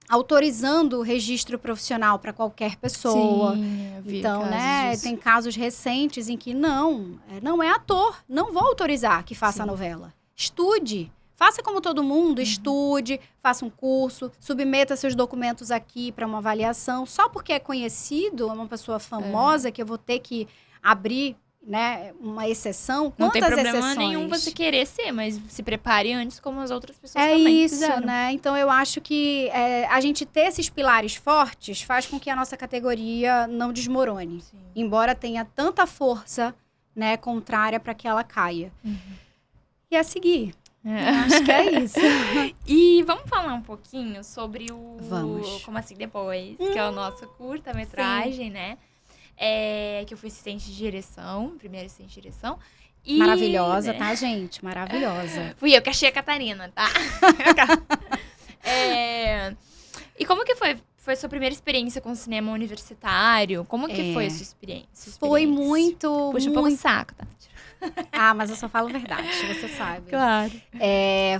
autorizando o registro profissional para qualquer pessoa. Sim, eu vi então, né, disso. tem casos recentes em que não é ator, não vou autorizar que faça a novela. Estude, faça como todo mundo, estude, faça um curso, submeta seus documentos aqui para uma avaliação. Só porque é conhecido, é uma pessoa famosa que eu vou ter que abrir, né, uma exceção. Quantas não tem problema exceções? nenhum você querer ser, mas se prepare antes, como as outras pessoas É também isso, fizeram. né? Então, eu acho que a gente ter esses pilares fortes faz com que a nossa categoria não desmorone. Sim. Embora tenha tanta força, né, contrária para que ela caia. E a seguir. Acho que é isso. E vamos falar um pouquinho sobre o... Vamos. Como Assim Depois, que é o nosso curta-metragem, né? Que eu fui assistente de direção, primeira assistente de direção. E, maravilhosa, tá, gente? Maravilhosa. Fui eu que achei a Catarina, tá? E como que foi sua primeira experiência com cinema universitário? Como que foi a sua experiência? Foi muito... Puxa um pouco o saco, tá? Mas eu só falo verdade, você sabe. Claro.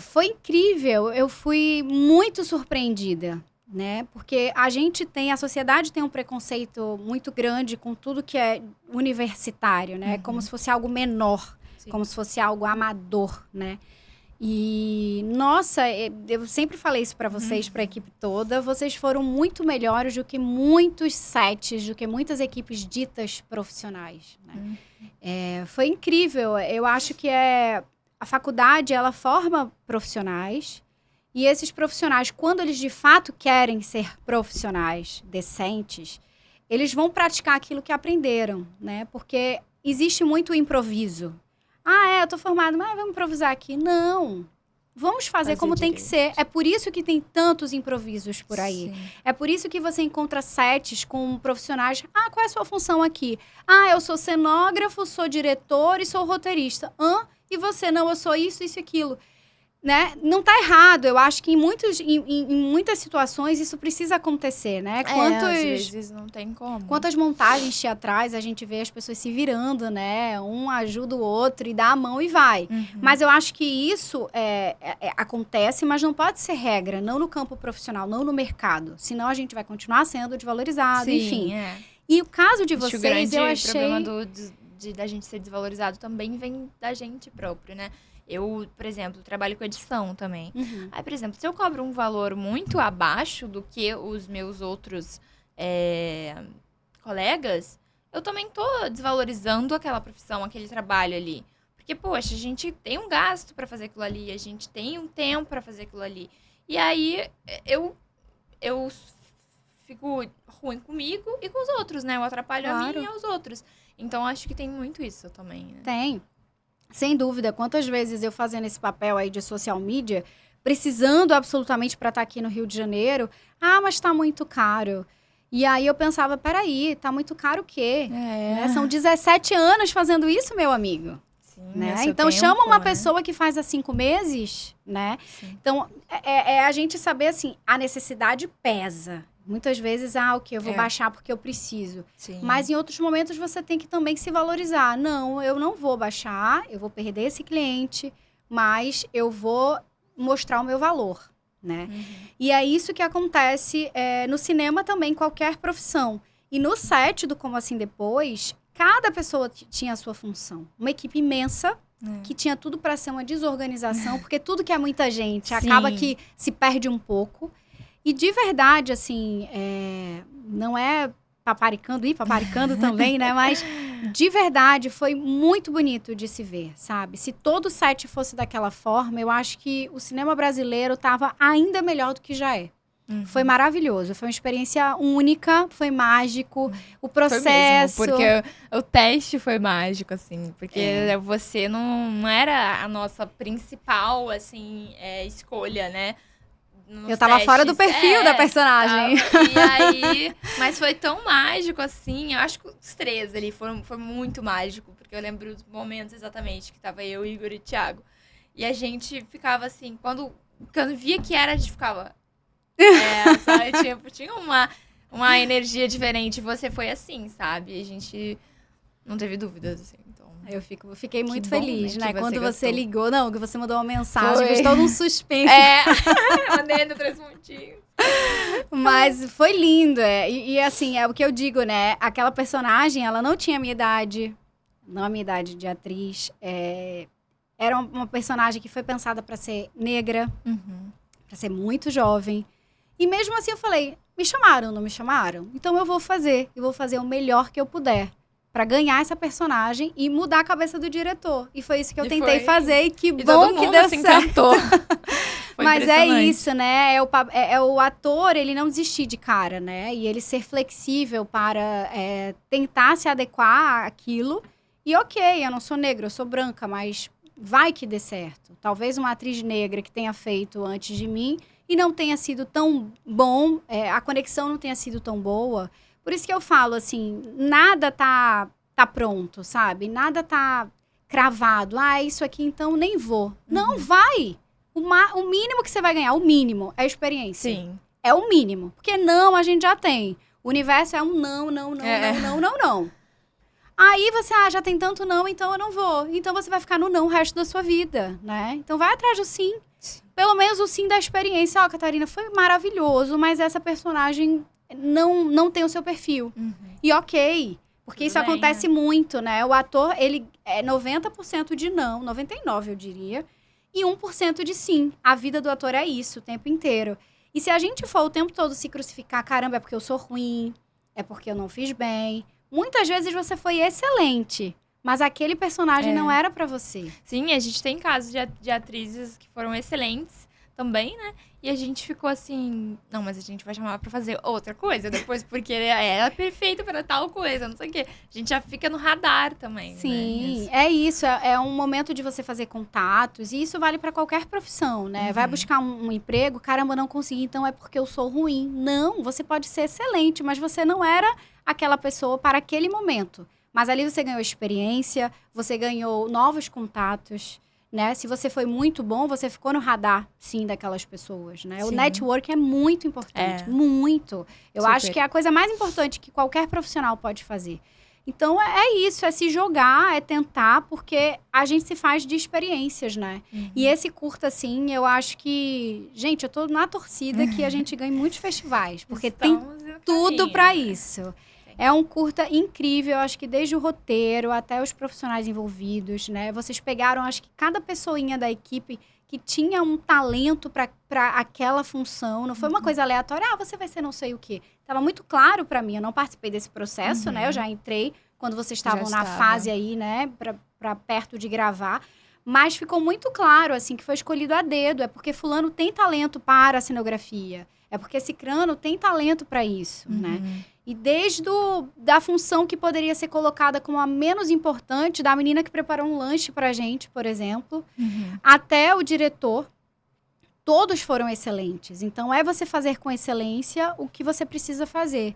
Foi incrível, eu fui muito surpreendida, né? Porque a sociedade tem um preconceito muito grande com tudo que é universitário, né? Como se fosse algo menor, como se fosse algo amador, né? E, nossa, eu sempre falei isso para vocês, para a equipe toda, vocês foram muito melhores do que muitos sets, do que muitas equipes ditas profissionais, né? Foi incrível, eu acho que a faculdade, ela forma profissionais, e esses profissionais, quando eles de fato querem ser profissionais decentes, eles vão praticar aquilo que aprenderam, né? Porque existe muito improviso. Eu tô formado, mas vamos improvisar aqui. Não. Vamos fazer como tem que ser. É por isso que tem tantos improvisos por aí. Sim. É por isso que você encontra sets com profissionais. Qual é a sua função aqui? Eu sou cenógrafo, sou diretor e sou roteirista. E você? Não, eu sou isso, isso e aquilo. Né? Não tá errado. Eu acho que em muitas situações isso precisa acontecer, né? Às vezes não tem como. Quantas montagens teatrais a gente vê as pessoas se virando, né? Um ajuda o outro e dá a mão e vai. Mas eu acho que isso acontece, mas não pode ser regra. Não no campo profissional, não no mercado. Senão a gente vai continuar sendo desvalorizado, enfim. E o caso de vocês, eu achei... O problema da gente ser desvalorizado também vem da gente próprio, né? Eu, por exemplo, trabalho com edição também. Aí, por exemplo, se eu cobro um valor muito abaixo do que os meus outros colegas, eu também tô desvalorizando aquela profissão, aquele trabalho ali. Porque, poxa, a gente tem um gasto pra fazer aquilo ali, a gente tem um tempo pra fazer aquilo ali. E aí, eu fico ruim comigo e com os outros, né? Eu atrapalho a mim e aos outros. Então, acho que tem muito isso também, né? Tem. Sem dúvida. Quantas vezes eu fazendo esse papel aí de social media, precisando absolutamente para estar aqui no Rio de Janeiro, mas tá muito caro. E aí eu pensava, peraí, tá muito caro o quê? Né? São 17 anos fazendo isso, meu amigo. Sim, né? Então, chama uma pessoa que faz há 5 meses, né? Sim. Então, é a gente saber, assim, a necessidade pesa. Muitas vezes, eu vou baixar porque eu preciso. Sim. Mas em outros momentos você tem que também se valorizar. Não, eu não vou baixar, eu vou perder esse cliente, mas eu vou mostrar o meu valor, né? Uhum. E é isso que acontece no cinema também, qualquer profissão. E no set do Como Assim Depois, cada pessoa tinha a sua função. Uma equipe imensa, que tinha tudo para ser uma desorganização, porque tudo que é muita gente acaba que se perde um pouco. E de verdade, assim, não é paparicando também, né? Mas de verdade foi muito bonito de se ver, sabe? Se todo o set fosse daquela forma, eu acho que o cinema brasileiro estava ainda melhor do que já é. Uhum. Foi maravilhoso, foi uma experiência única, foi mágico, o processo... Foi mesmo, porque o teste foi mágico, assim, porque você não era a nossa principal, assim, escolha, né? Eu tava testes, fora do perfil da personagem. E aí, mas foi tão mágico, assim, eu acho que os 3 ali foi muito mágico, porque eu lembro dos momentos exatamente que tava eu, Igor e Thiago. E a gente ficava assim, quando via que era, a gente ficava... sabe? Tinha uma energia diferente. Você foi assim, sabe? A gente não teve dúvidas, assim. Então, eu fiquei muito feliz, né? Quando você gostou. Ligou, que você mandou uma mensagem, fez todo um suspense. Eu mandei no 3 pontinhos. Mas foi lindo, E assim, é o que eu digo, né? Aquela personagem, ela não tinha a minha idade, não a minha idade de atriz. Era uma personagem que foi pensada para ser negra, para ser muito jovem. E mesmo assim eu falei, me chamaram, não me chamaram? Então eu vou fazer o melhor que eu puder pra ganhar essa personagem e mudar a cabeça do diretor. E foi isso que eu tentei fazer e que bom que deu certo. Mas é isso, né? O ator, ele não desistir de cara, né? E ele ser flexível para tentar se adequar àquilo. E ok, eu não sou negra, eu sou branca, mas vai que dê certo. Talvez uma atriz negra que tenha feito antes de mim e não tenha sido tão bom, a conexão não tenha sido tão boa. Por isso que eu falo, assim, nada tá pronto, sabe? Nada tá cravado. Isso aqui então nem vou. Não, vai! O mínimo que você vai ganhar, o mínimo, é a experiência. Sim. É o mínimo. Porque não, a gente já tem. O universo é um não. Aí você, já tem tanto não, então eu não vou. Então você vai ficar no não o resto da sua vida, né? Então vai atrás do sim. Pelo menos o sim da experiência. Catarina, foi maravilhoso, mas essa personagem não tem o seu perfil. E ok, porque isso acontece muito, né? O ator, ele é 90% de não, 99% eu diria, e 1% de sim. A vida do ator é isso, o tempo inteiro. E se a gente for o tempo todo se crucificar, caramba, é porque eu sou ruim, é porque eu não fiz bem. Muitas vezes você foi excelente, mas aquele personagem não era pra você. Sim, a gente tem casos de atrizes que foram excelentes também, né? E a gente ficou assim, não, mas a gente vai chamar pra fazer outra coisa depois, porque ela é perfeita pra tal coisa, não sei o quê. A gente já fica no radar também, Sim, né? É isso. É um momento de você fazer contatos, e isso vale pra qualquer profissão, né? Vai buscar um emprego, caramba, não consegui, então é porque eu sou ruim. Não, você pode ser excelente, mas você não era aquela pessoa para aquele momento. Mas ali você ganhou experiência, você ganhou novos contatos, né? Se você foi muito bom, você ficou no radar, sim, daquelas pessoas, né? Sim. O network é muito importante, muito. Eu acho que é a coisa mais importante que qualquer profissional pode fazer. Então, é isso, é se jogar, é tentar, porque a gente se faz de experiências, né? E esse curta, assim, eu acho que... Gente, eu tô na torcida que a gente ganhe muitos festivais, porque tem tudo pra isso. É um curta incrível, acho que desde o roteiro até os profissionais envolvidos, né? Vocês pegaram, acho que cada pessoinha da equipe que tinha um talento para aquela função. Não foi uma coisa aleatória, você vai ser não sei o quê. Tava muito claro para mim, eu não participei desse processo, né? Eu já entrei quando vocês estavam na fase aí, né? Para perto de gravar. Mas ficou muito claro, assim, que foi escolhido a dedo. É porque fulano tem talento para a cenografia. É porque cicrano tem talento para isso, né? E desde da função que poderia ser colocada como a menos importante, da menina que preparou um lanche pra gente, por exemplo, até o diretor, todos foram excelentes. Então, é você fazer com excelência o que você precisa fazer.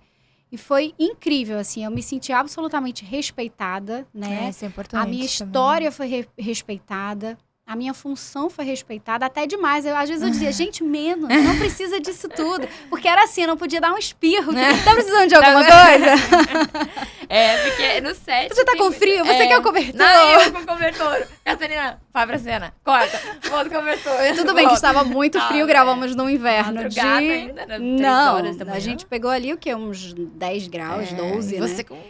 E foi incrível, assim, eu me senti absolutamente respeitada, né? Isso é importante. A minha história foi respeitada. A minha função foi respeitada até demais. Às vezes eu dizia, gente, menos, não precisa disso tudo. Porque era assim, eu não podia dar um espirro. Tá precisando de alguma coisa? Porque no set... Você tá com frio? Você quer o cobertor? Não, eu com o cobertor. Catarina, vai pra cena. Corta. Bota o cobertor. Tudo bem que estava muito frio, gravamos no inverno. Madrugada ainda, né? 3 Não, horas da manhã. A gente pegou ali o quê? Uns 10 graus, 12, e né? você com...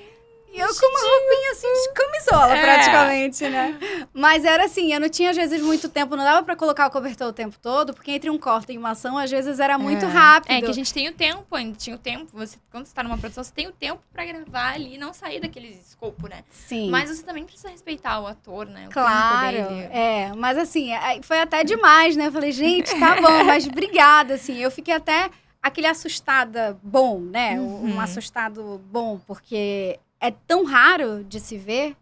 E eu com uma roupinha assim de camisola, praticamente, né? Mas era assim, eu não tinha, às vezes, muito tempo, não dava pra colocar o cobertor o tempo todo, porque entre um corte e uma ação, às vezes, era muito rápido. É que a gente tem o tempo ainda, tinha o tempo. Quando você tá numa produção, você tem o tempo pra gravar ali e não sair daquele escopo, né? Sim. Mas você também precisa respeitar o ator, né? O claro, tempo dele. Mas assim, foi até demais, né? Eu falei, gente, tá bom, mas obrigada, assim. Eu fiquei até aquele assustada bom, né? Um assustado bom, porque... é tão raro de se ver.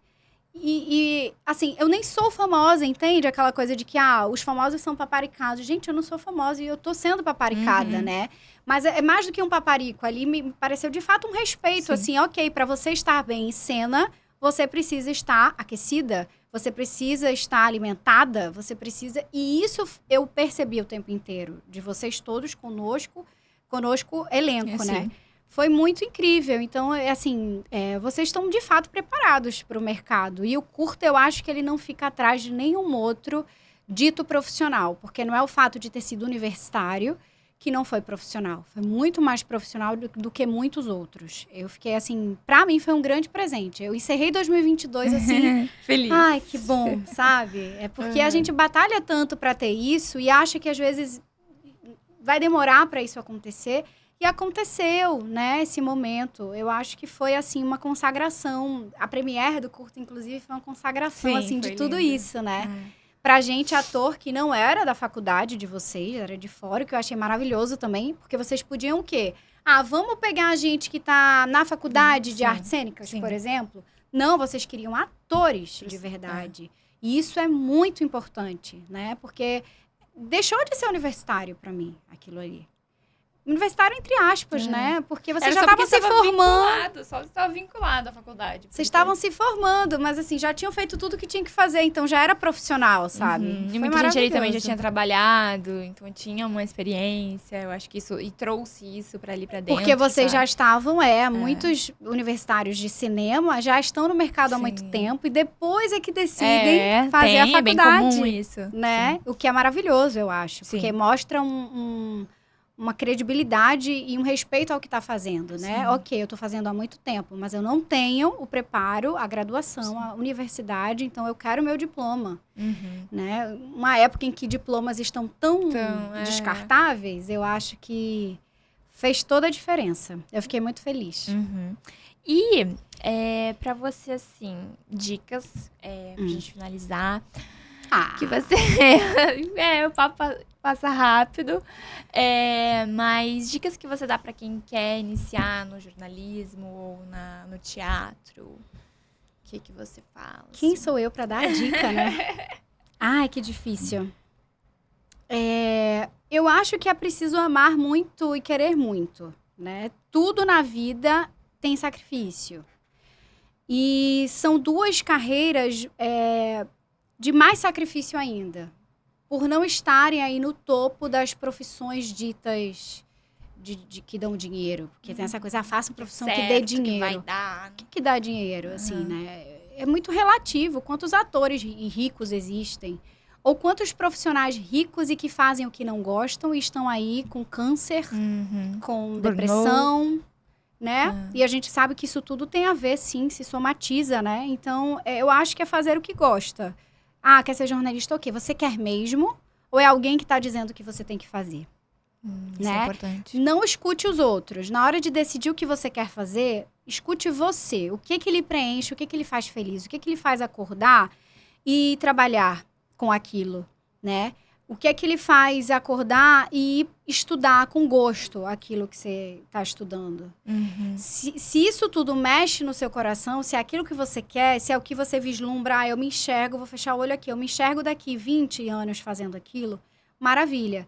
E, assim, eu nem sou famosa, entende? Aquela coisa de que, os famosos são paparicados. Gente, eu não sou famosa e eu tô sendo paparicada, né? Mas é mais do que um paparico. Ali me pareceu, de fato, um respeito. Sim. Assim, ok, pra você estar bem em cena, você precisa estar aquecida, você precisa estar alimentada, você precisa... E isso eu percebi o tempo inteiro. De vocês todos conosco elenco, né? Foi muito incrível. Então, assim, vocês estão, de fato, preparados para o mercado. E o curta, eu acho que ele não fica atrás de nenhum outro dito profissional. Porque não é o fato de ter sido universitário que não foi profissional. Foi muito mais profissional do que muitos outros. Eu fiquei, assim, para mim foi um grande presente. Eu encerrei 2022, assim... feliz. Ai, que bom, sabe? É porque a gente batalha tanto para ter isso e acha que, às vezes, vai demorar para isso acontecer... E aconteceu, né, esse momento. Eu acho que foi, assim, uma consagração. A premiere do curto, inclusive, foi uma consagração, Sim, assim, de tudo lindo. isso, né? Pra gente, ator que não era da faculdade de vocês, era de fora, que eu achei maravilhoso também, porque vocês podiam o quê? Vamos pegar a gente que tá na faculdade de artes cênicas, por exemplo? Não, vocês queriam atores de verdade. E isso é muito importante, né? Porque deixou de ser universitário pra mim, aquilo ali. Universitário, entre aspas, né? Porque vocês já estavam se formando. Só estava vinculado à faculdade. Vocês estavam se formando, mas assim, já tinham feito tudo que tinha que fazer. Então, já era profissional, sabe? E muita gente ali também já tinha trabalhado. Então, tinha uma experiência. Eu acho que isso... E trouxe isso pra ali, pra dentro. Porque vocês já estavam, muitos universitários de cinema já estão no mercado há muito tempo. E depois é que decidem fazer a faculdade. É bem comum isso. Né? O que é maravilhoso, eu acho. Porque mostra uma credibilidade e um respeito ao que está fazendo, né? Sim. Ok, eu estou fazendo há muito tempo, mas eu não tenho o preparo, a graduação, a universidade, então eu quero o meu diploma, né? Uma época em que diplomas estão tão descartáveis, eu acho que fez toda a diferença. Eu fiquei muito feliz. E, para você, assim, dicas, pra gente finalizar... Que você... o papo passa rápido. Mas dicas que você dá para quem quer iniciar no jornalismo ou no teatro. O que você fala? Quem sou eu para dar a dica, né? Ai, que difícil. Eu acho que é preciso amar muito e querer muito, né? Tudo na vida tem sacrifício. E são duas carreiras... de mais sacrifício ainda, por não estarem aí no topo das profissões ditas de que dão dinheiro. Porque tem essa coisa, faça uma profissão que dê dinheiro. Que vai dar. O que dá dinheiro, assim, né? É muito relativo. Quantos atores ricos existem? Ou quantos profissionais ricos e que fazem o que não gostam e estão aí com câncer, com depressão, né? E a gente sabe que isso tudo tem a ver, sim, se somatiza, né? Então, eu acho que é fazer o que gosta. Ah, quer ser jornalista? Ok. Você quer mesmo? Ou é alguém que está dizendo que você tem que fazer? Isso né? é importante. Não escute os outros. Na hora de decidir o que você quer fazer, escute você. O que lhe preenche, o que lhe faz feliz, o que lhe faz acordar e trabalhar com aquilo, né? O que lhe faz acordar e estudar com gosto aquilo que você está estudando. Se isso tudo mexe no seu coração, se é aquilo que você quer, se é o que você vislumbra, eu me enxergo, vou fechar o olho aqui, eu me enxergo daqui 20 anos fazendo aquilo, maravilha.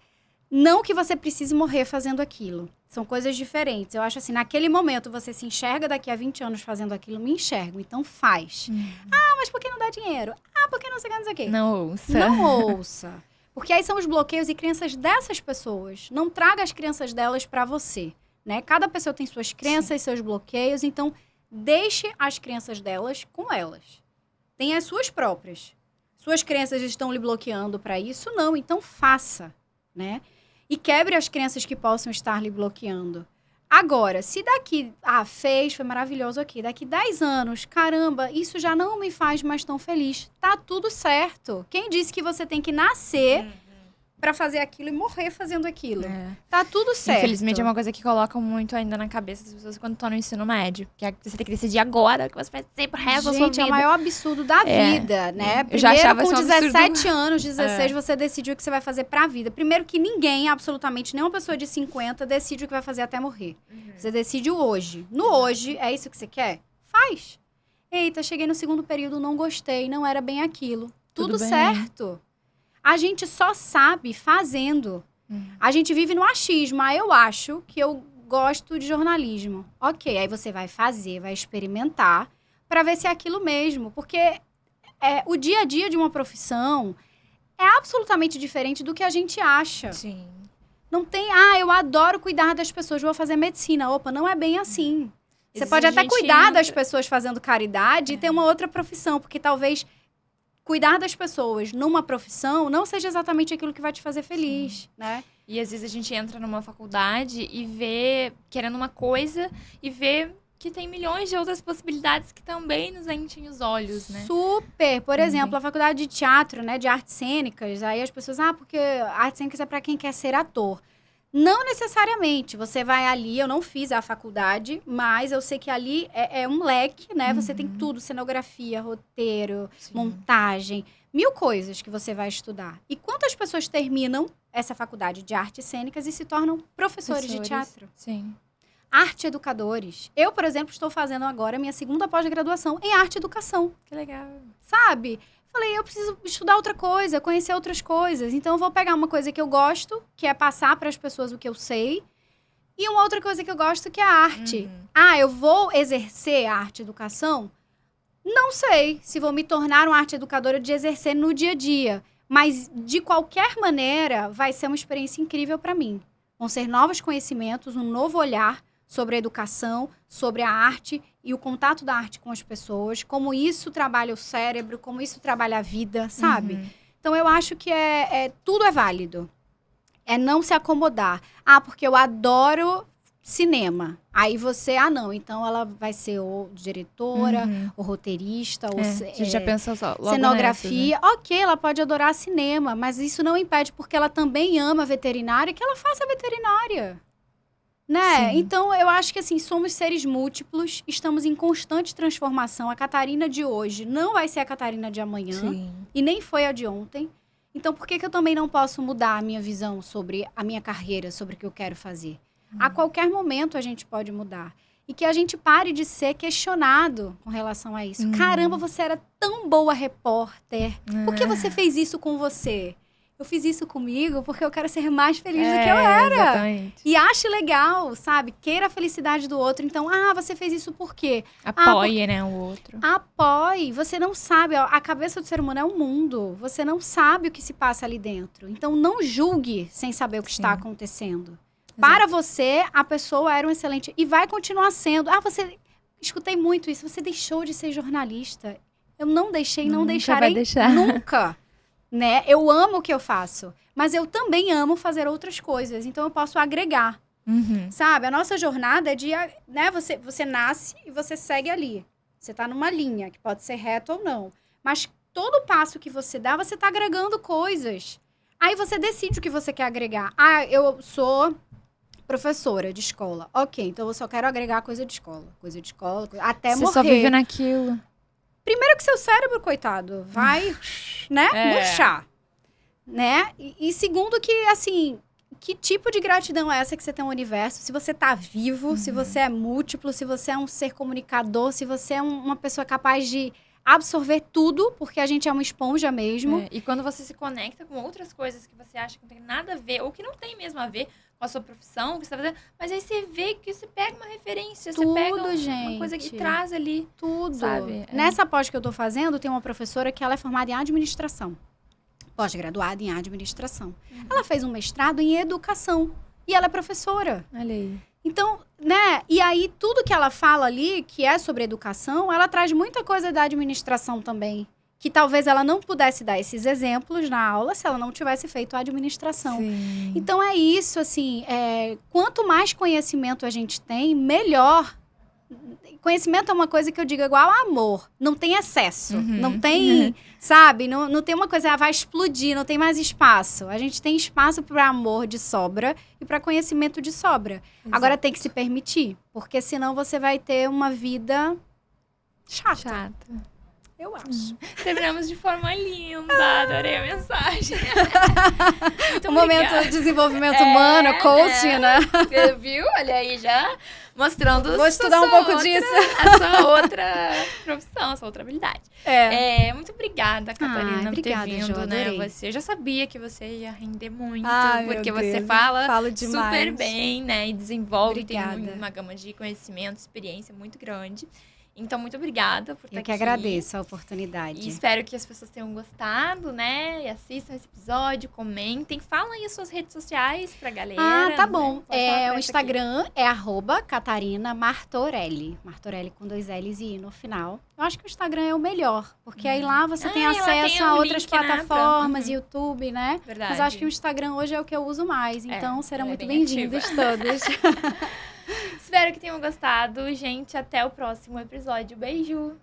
Não que você precise morrer fazendo aquilo. São coisas diferentes. Eu acho assim, naquele momento você se enxerga daqui a 20 anos fazendo aquilo, me enxergo, então faz. Ah, mas por que não dá dinheiro? Ah, por que não sei o que? Não ouça. Não ouça. Porque aí são os bloqueios e crenças dessas pessoas. Não traga as crenças delas para você, né? Cada pessoa tem suas crenças, seus bloqueios, então deixe as crenças delas com elas. Tem as suas próprias. Suas crenças estão lhe bloqueando para isso? Não, então faça, né? E quebre as crenças que possam estar lhe bloqueando. Agora, se daqui, fez, foi maravilhoso aqui, daqui 10 anos, caramba, isso já não me faz mais tão feliz. Tá tudo certo. Quem disse que você tem que nascer pra fazer aquilo e morrer fazendo aquilo? Tá tudo certo. Infelizmente é uma coisa que colocam muito ainda na cabeça das pessoas quando estão no ensino médio. Que é que você tem que decidir agora o que você vai ser pro resto da sua vida. Gente, é o maior absurdo da vida, né? Eu já achava Primeiro, com isso um 17 absurdo. anos, 16, você decidiu o que você vai fazer pra vida. Primeiro que ninguém, absolutamente nenhuma pessoa de 50, decide o que vai fazer até morrer. Você decide o hoje. No hoje, é isso que você quer? Faz. Eita, cheguei no segundo período, não gostei, não era bem aquilo. Tudo bem. certo. A gente só sabe fazendo. A gente vive no achismo. Eu acho que eu gosto de jornalismo. Ok, aí você vai fazer, vai experimentar para ver se é aquilo mesmo. Porque o dia a dia de uma profissão é absolutamente diferente do que a gente acha. Sim. Não tem, eu adoro cuidar das pessoas, vou fazer medicina. Opa, não é bem assim. Você pode a até gente cuidar das entra- pessoas fazendo caridade e ter uma outra profissão, porque talvez cuidar das pessoas numa profissão não seja exatamente aquilo que vai te fazer feliz, né? E às vezes a gente entra numa faculdade e vê, querendo uma coisa, e vê que tem milhões de outras possibilidades que também nos enchem os olhos, né? Super! Por exemplo, a faculdade de teatro, né, de artes cênicas, aí as pessoas, porque artes cênicas é para quem quer ser ator. Não necessariamente. Você vai ali, eu não fiz a faculdade, mas eu sei que ali é um leque, né? Você tem tudo, cenografia, roteiro, montagem, 1000 coisas que você vai estudar. E quantas pessoas terminam essa faculdade de artes cênicas e se tornam professores de teatro? Sim. Arte educadores. Eu, por exemplo, estou fazendo agora minha segunda pós-graduação em arte e educação. Que legal. Sabe? Falei, eu preciso estudar outra coisa, conhecer outras coisas. Então, eu vou pegar uma coisa que eu gosto, que é passar para as pessoas o que eu sei. E uma outra coisa que eu gosto, que é a arte. Eu vou exercer a arte e educação? Não sei se vou me tornar uma arte educadora de exercer no dia a dia. Mas, de qualquer maneira, vai ser uma experiência incrível para mim. Vão ser novos conhecimentos, um novo olhar sobre a educação, sobre a arte e o contato da arte com as pessoas, como isso trabalha o cérebro, como isso trabalha a vida, sabe? Então, eu acho que tudo é válido. É não se acomodar. Porque eu adoro cinema. Aí você, não, então ela vai ser ou diretora, ou roteirista, ou A gente já pensou só logo cenografia. nessas, né? Ok, ela pode adorar cinema, mas isso não impede, porque ela também ama veterinária, que ela faça veterinária. Né? Sim. Então, eu acho que, assim, somos seres múltiplos, estamos em constante transformação. A Catarina de hoje não vai ser a Catarina de amanhã, Sim. e nem foi a de ontem. Então, por que eu também não posso mudar a minha visão sobre a minha carreira, sobre o que eu quero fazer? A qualquer momento a gente pode mudar. E que a gente pare de ser questionado com relação a isso. Caramba, você era tão boa repórter. Por que você fez isso com você? Eu fiz isso comigo porque eu quero ser mais feliz do que eu era. Exatamente. E ache legal, sabe? Queira a felicidade do outro. Então, você fez isso por quê? Apoie, né, o outro. Apoie. Você não sabe. A cabeça do ser humano é um mundo. Você não sabe o que se passa ali dentro. Então, não julgue sem saber o que está acontecendo. Para você, a pessoa era um excelente... E vai continuar sendo. Escutei muito isso. Você deixou de ser jornalista. Eu não deixei, não Nunca deixarei vai deixar. nunca. Né? Eu amo o que eu faço. Mas eu também amo fazer outras coisas. Então, eu posso agregar. Sabe? A nossa jornada é de, né, você nasce e você segue ali. Você tá numa linha, que pode ser reta ou não. Mas todo passo que você dá, você tá agregando coisas. Aí você decide o que você quer agregar. Ah, eu sou professora de escola. Ok, então eu só quero agregar coisa de escola. Até morrer. Você só vive naquilo. Primeiro que seu cérebro, coitado, vai, né, murchar. Né? E segundo que, assim, que tipo de gratidão é essa que você tem no universo? Se você tá vivo, se você é múltiplo, se você é um ser comunicador, se você é uma pessoa capaz de absorver tudo, porque a gente é uma esponja mesmo. E quando você se conecta com outras coisas que você acha que não tem nada a ver, ou que não tem mesmo a ver com a sua profissão, o que você tá fazendo, mas aí você vê que você pega uma referência, Tudo, você pega uma gente. coisa que traz ali. Tudo. Sabe? Nessa pós que eu tô fazendo, tem uma professora que ela é formada em administração. Pós-graduada em administração. Ela fez um mestrado em educação. E ela é professora. Olha aí. Então, né? E aí, tudo que ela fala ali, que é sobre educação, ela traz muita coisa da administração também. Que talvez ela não pudesse dar esses exemplos na aula se ela não tivesse feito a administração. Sim. Então, é isso, assim. Quanto mais conhecimento a gente tem, melhor. Conhecimento é uma coisa que eu digo igual amor. Não tem excesso. Não tem, sabe? Não tem uma coisa, vai explodir, não tem mais espaço. A gente tem espaço para amor de sobra e para conhecimento de sobra. Exato. Agora tem que se permitir, porque senão você vai ter uma vida chata. Eu acho. Terminamos de forma linda. Adorei a mensagem. O momento de desenvolvimento humano, coaching, né? Viu? Olha aí já mostrando Vou estudar um pouco disso. A sua outra profissão, a sua outra habilidade. Muito obrigada, Catarina, por ter vindo, Jo, adorei. né? Eu já sabia que você ia render muito, porque meu você Deus, fala demais. super bem, né? E desenvolve, Obrigada. tem uma gama de conhecimento, experiência muito grande. Então, muito obrigada por estar aqui. Eu que agradeço a oportunidade. E espero que as pessoas tenham gostado, né? E assistam esse episódio, comentem. Falam aí as suas redes sociais pra galera. Tá bom. Né? O Instagram é @CatarinaMartorelli. Martorelli com 2 L's e I no final. Eu acho que o Instagram é o melhor, porque aí lá você tem acesso a outras plataformas, YouTube, né? Verdade. Mas eu acho que o Instagram hoje é o que eu uso mais. Então, serão muito bem bem-vindos todos. Espero que tenham gostado. Gente, até o próximo episódio. Beijo!